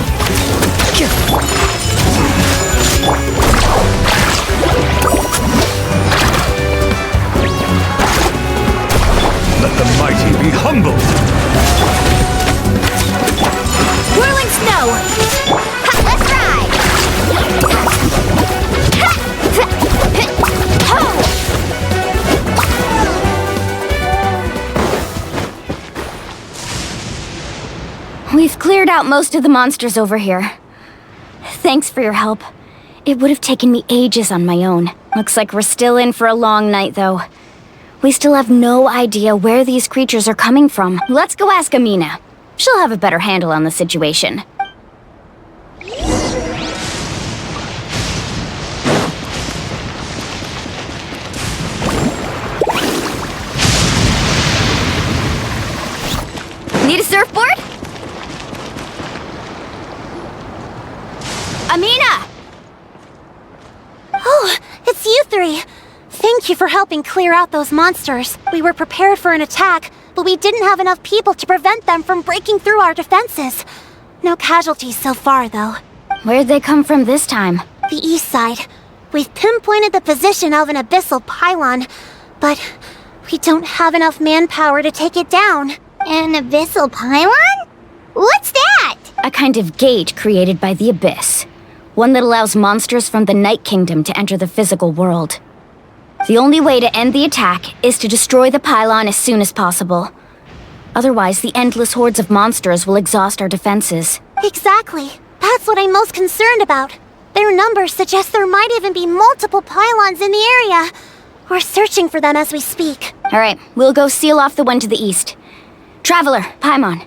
Let the mighty be humbled! Whirling snow! Ha, let's ride! We've cleared out most of the monsters over here. Thanks for your help. It would have taken me ages on my own. Looks like we're still in for a long night, though. We still have no idea where these creatures are coming from. Let's go ask Amina. She'll have a better handle on the situation. Need a surfboard? Amina! Oh, it's you three. Thank you for helping clear out those monsters. We were prepared for an attack, but we didn't have enough people to prevent them from breaking through our defenses. No casualties so far, though. Where'd they come from this time? The east side. We've pinpointed the position of an abyssal pylon, but we don't have enough manpower to take it down. An abyssal pylon? What's that? A kind of gate created by the Abyss. One that allows monsters from the Night Kingdom to enter the physical world. The only way to end the attack is to destroy the pylon as soon as possible. Otherwise, the endless hordes of monsters will exhaust our defenses. Exactly. That's what I'm most concerned about. Their numbers suggest there might even be multiple pylons in the area. We're searching for them as we speak. Alright, we'll go seal off the one to the east. Traveler, Paimon,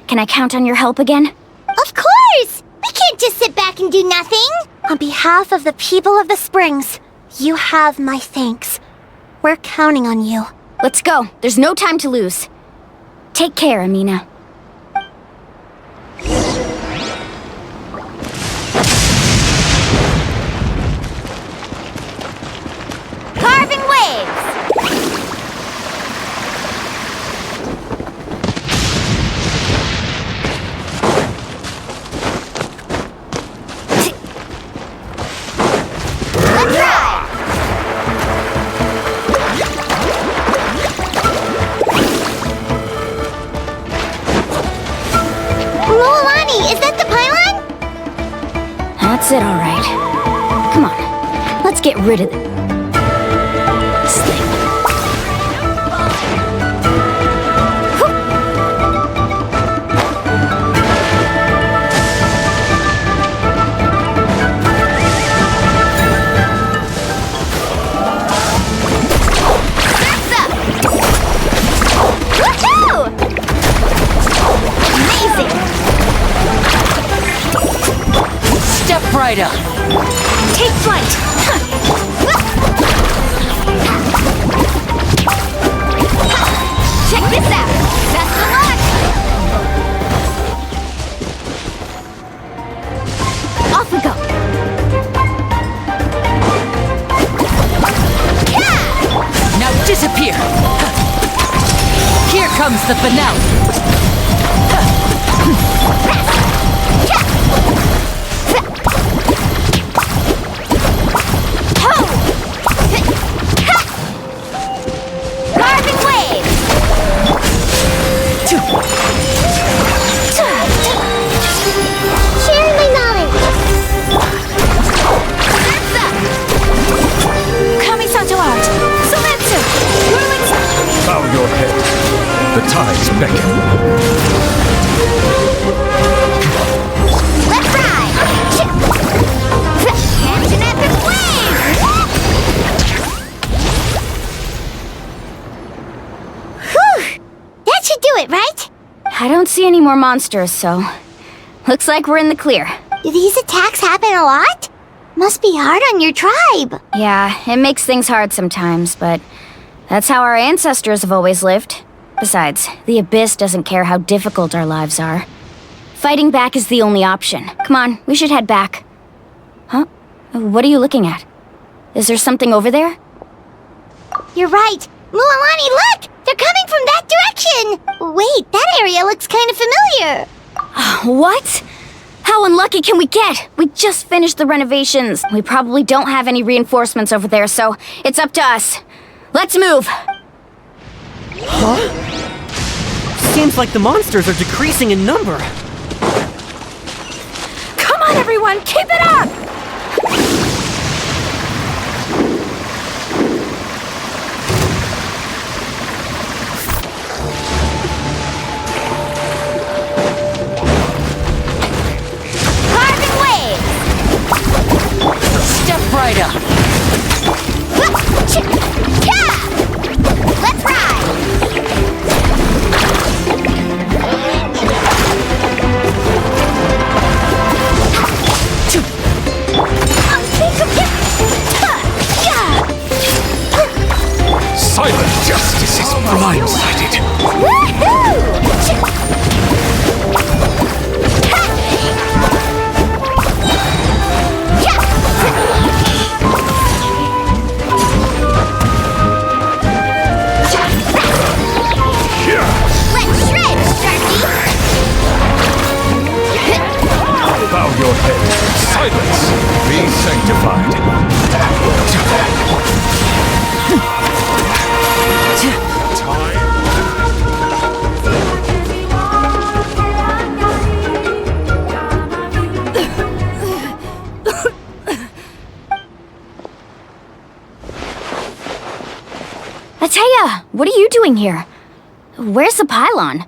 can I count on your help again? Of course! We can't just sit back and do nothing! On behalf of the people of the Springs, you have my thanks. We're counting on you. Let's go. There's no time to lose. Take care, Amina. Carving waves! Let's ride! Lolani, is that the pylon? That's it, all right. Come on, let's get rid of this thing. Woohoo! Amazing! Step right up. Take flight! Check this out! Best of luck! Off we go. Now disappear. Here comes the finale. Carving waves! Sharing my knowledge! your head. The tides beckon. Let's ride! Catch an epic wave! Whew! That should do it, right? I don't see any more monsters, so looks like we're in the clear. Do these attacks happen a lot? Must be hard on your tribe. Yeah, it makes things hard sometimes, but that's how our ancestors have always lived. Besides, the Abyss doesn't care how difficult our lives are. Fighting back is the only option. Come on, we should head back. Huh? What are you looking at? Is there something over there? You're right. Mualani, look! They're coming from that direction! Wait, that area looks kind of familiar. What? How unlucky can we get? We just finished the renovations. We probably don't have any reinforcements over there, so it's up to us. Let's move! Huh? Seems like the monsters are decreasing in number. Come on, everyone! Keep it up! Step right up. Let's ride! Silent justice is blindsided. Bow your head. Silence. Be sanctified. Ataya, what are you doing here? Where's the pylon?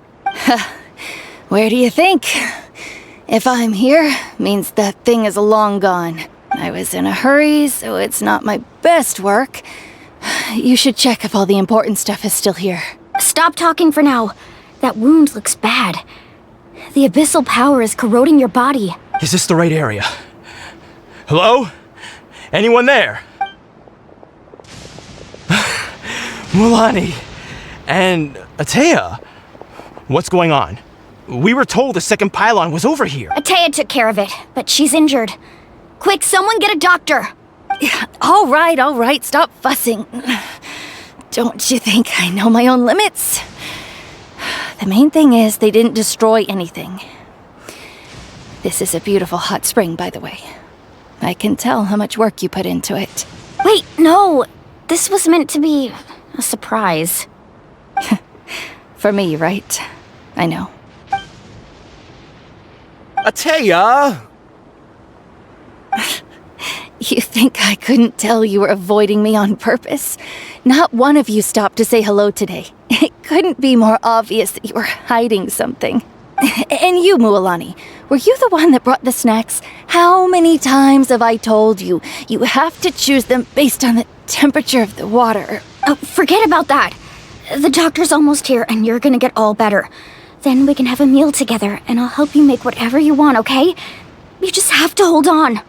Where do you think? If I'm here, means that thing is long gone. I was in a hurry, so it's not my best work. You should check if all the important stuff is still here. Stop talking for now. That wound looks bad. The abyssal power is corroding your body. Is this the right area? Hello? Anyone there? Mualani and Ataya, what's going on? We were told the second pylon was over here. Ataya took care of it, but she's injured. Quick, someone get a doctor! All right, stop fussing. Don't you think I know my own limits? The main thing is they didn't destroy anything. This is a beautiful hot spring, by the way. I can tell how much work you put into it. Wait, no! This was meant to be a surprise. For me, right? I know. Ataya! You think I couldn't tell you were avoiding me on purpose? Not one of you stopped to say hello today. It couldn't be more obvious that you were hiding something. And you, Mualani, were you the one that brought the snacks? How many times have I told you, you have to choose them based on the temperature of the water? Oh, forget about that. The doctor's almost here and you're gonna get all better. Then we can have a meal together and I'll help you make whatever you want, okay? You just have to hold on.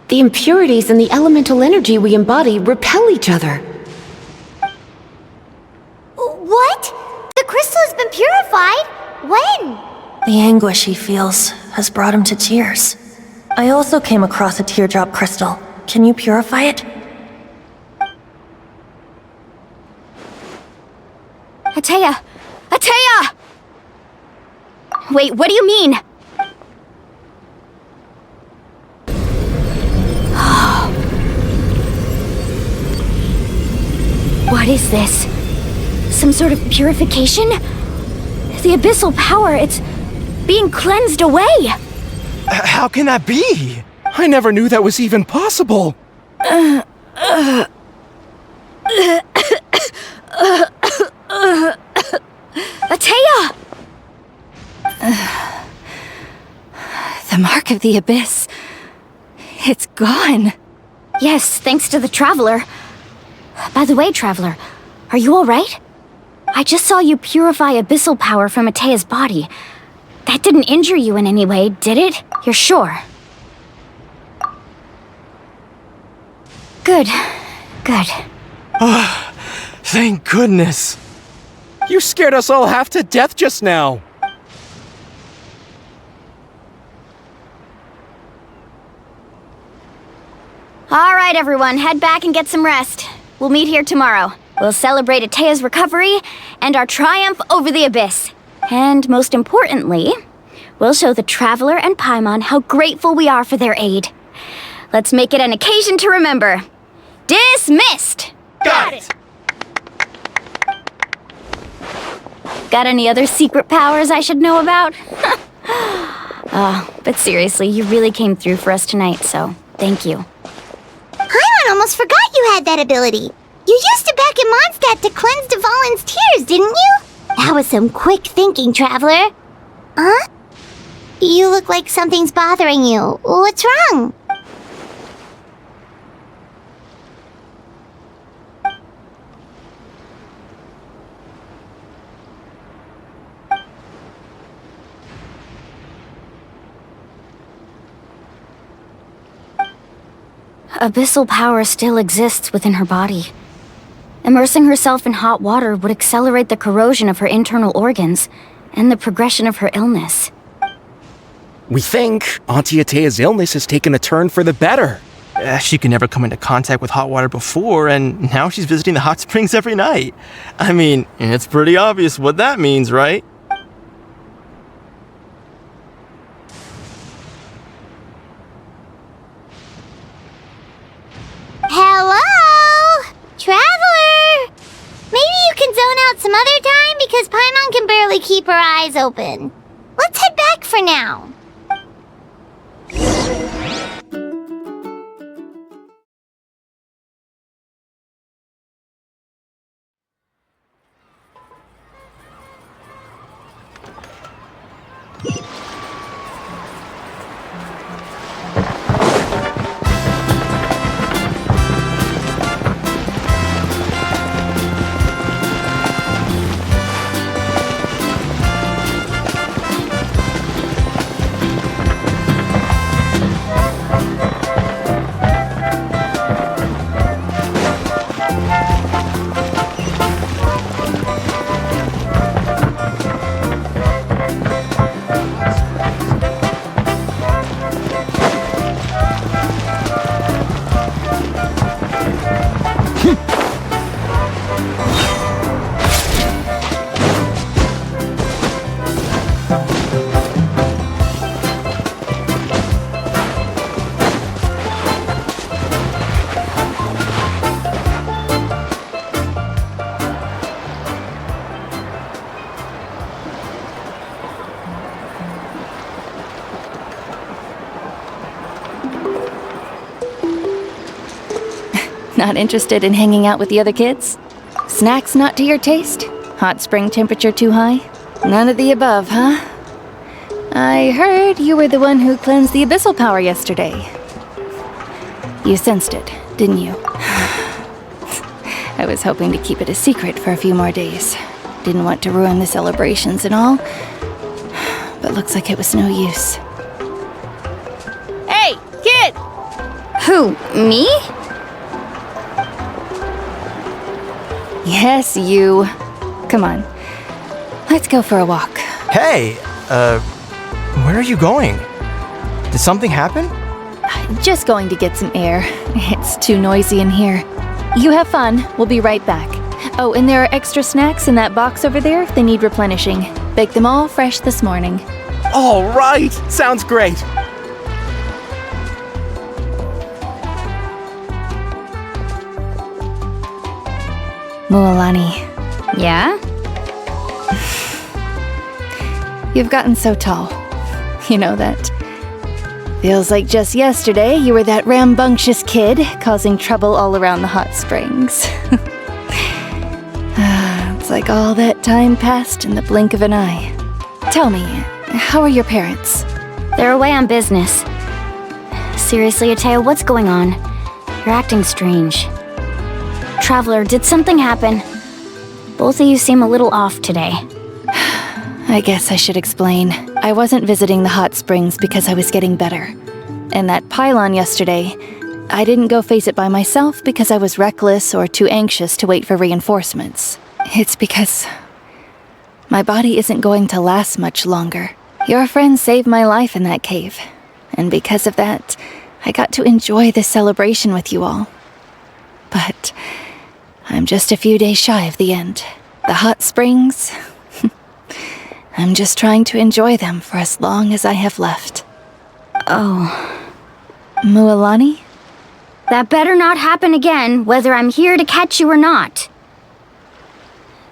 The impurities in the elemental energy we embody repel each other. What? The crystal has been purified? When? The anguish he feels has brought him to tears. I also came across a teardrop crystal. Can you purify it? Ataya! Ataya! Wait, what do you mean? What is this? Some sort of purification? The abyssal power, it's being cleansed away! How can that be? I never knew that was even possible. 𝐤𝐤! The mark of the abyss. It's gone. Yes, thanks to the Traveler. By the way, Traveler, are you alright? I just saw you purify abyssal power from 𝐤𝐤's body. That didn't injure you in any way, did it? You're sure? Good. Good. Oh, thank goodness. You scared us all half to death just now. Alright, everyone, head back and get some rest. We'll meet here tomorrow. We'll celebrate 𝐤𝐤's recovery and our triumph over the abyss. And most importantly, we'll show the Traveler and Paimon how grateful we are for their aid. Let's make it an occasion to remember. Dismissed! Got it! Got any other secret powers I should know about? But seriously, you really came through for us tonight, so thank you. Paimon almost forgot you had that ability. You used it back in Mondstadt to cleanse Dvalin's tears, didn't you? That was some quick thinking, Traveler. Huh? You look like something's bothering you. What's wrong? Abyssal power still exists within her body. Immersing herself in hot water would accelerate the corrosion of her internal organs and the progression of her illness. We think Auntie 𝐤𝐤's illness has taken a turn for the better. She could never come into contact with hot water before, and now she's visiting the hot springs every night. I mean, it's pretty obvious what that means, right? Hello? Traveler? Maybe you can zone out some other time because Paimon can barely keep her eyes open. Let's head back for now. Not interested in hanging out with the other kids? Snacks not to your taste? Hot spring temperature too high? None of the above, huh? I heard you were the one who cleansed the abyssal power yesterday. You sensed it, didn't you? I was hoping to keep it a secret for a few more days. Didn't want to ruin the celebrations and all, but looks like it was no use. Hey, kid! Who, me? Yes, you. Come on. Let's go for a walk. Hey, where are you going? Did something happen? Just going to get some air. It's too noisy in here. You have fun. We'll be right back. Oh, and there are extra snacks in that box over there if they need replenishing. Baked them all fresh this morning. All right! Sounds great. Mualani. Yeah? You've gotten so tall. You know that. Feels like just yesterday you were that rambunctious kid causing trouble all around the hot springs. It's like all that time passed in the blink of an eye. Tell me, how are your parents? They're away on business. Seriously, 𝐤𝐤, what's going on? You're acting strange. Traveler, did something happen? Both of you seem a little off today. I guess I should explain. I wasn't visiting the hot springs because I was getting better. And that pylon yesterday, I didn't go face it by myself because I was reckless or too anxious to wait for reinforcements. It's because my body isn't going to last much longer. Your friend saved my life in that cave. And because of that, I got to enjoy this celebration with you all. But I'm just a few days shy of the end. The hot springs, I'm just trying to enjoy them for as long as I have left. Oh. Mualani? That better not happen again, whether I'm here to catch you or not.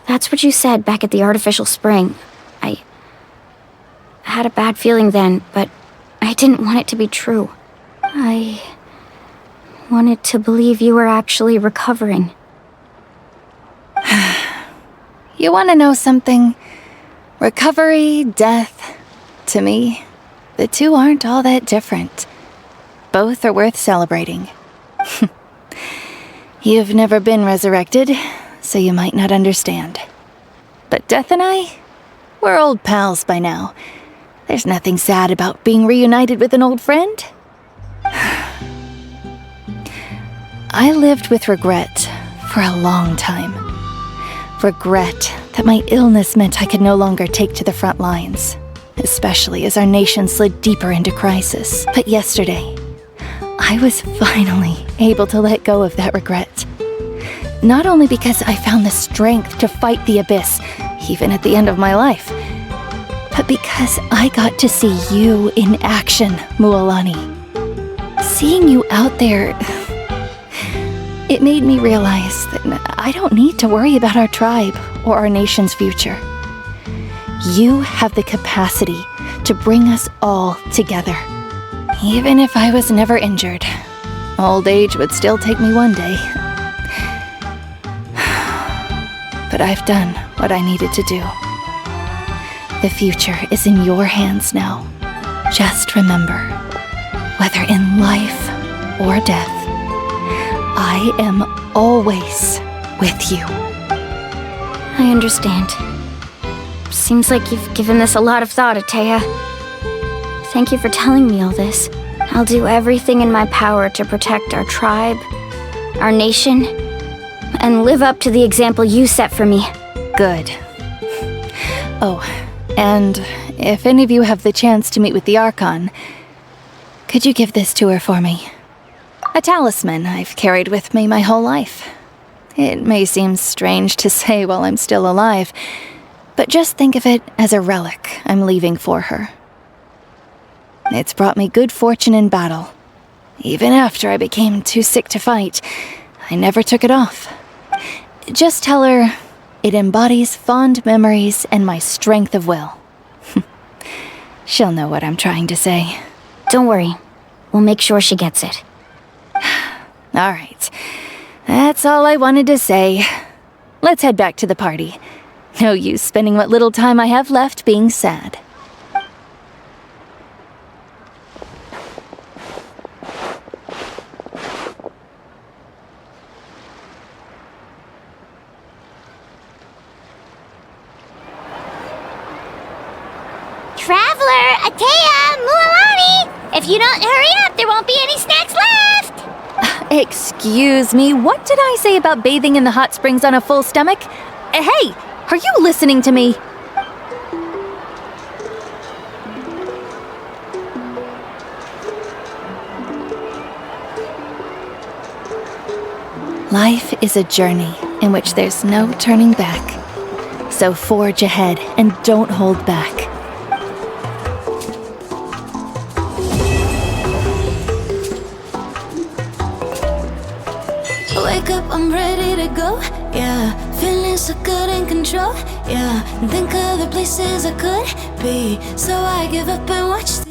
That's what you said back at the artificial spring. I had a bad feeling then, but I didn't want it to be true. I wanted to believe you were actually recovering. You want to know something? Recovery, death, to me, the two aren't all that different. Both are worth celebrating. You've never been resurrected, so you might not understand. But Death and I, we're old pals by now. There's nothing sad about being reunited with an old friend. I lived with regret for a long time. Regret that my illness meant I could no longer take to the front lines, especially as our nation slid deeper into crisis. But yesterday, I was finally able to let go of that regret. Not only because I found the strength to fight the abyss, even at the end of my life, but because I got to see you in action, Mualani. Seeing you out there, it made me realize that I don't need to worry about our tribe or our nation's future. You have the capacity to bring us all together. Even if I was never injured, old age would still take me one day. But I've done what I needed to do. The future is in your hands now. Just remember, whether in life or death, I am always with you. I understand. Seems like you've given this a lot of thought, 𝐤𝐤. Thank you for telling me all this. I'll do everything in my power to protect our tribe, our nation, and live up to the example you set for me. Good. Oh, and if any of you have the chance to meet with the Archon, could you give this to her for me? A talisman I've carried with me my whole life. It may seem strange to say while I'm still alive, but just think of it as a relic I'm leaving for her. It's brought me good fortune in battle. Even after I became too sick to fight, I never took it off. Just tell her it embodies fond memories and my strength of will. She'll know what I'm trying to say. Don't worry. We'll make sure she gets it. All right. That's all I wanted to say. Let's head back to the party. No use spending what little time I have left being sad. Traveler, 𝐤𝐤, Mualani! If you don't hurry up, there won't be any snacks left! Excuse me, what did I say about bathing in the hot springs on a full stomach? Hey, are you listening to me? Life is a journey in which there's no turning back. So forge ahead and don't hold back. Wake up, I'm ready to go, yeah. Feeling so good in control, yeah. Think of the places I could be, so I give up and watch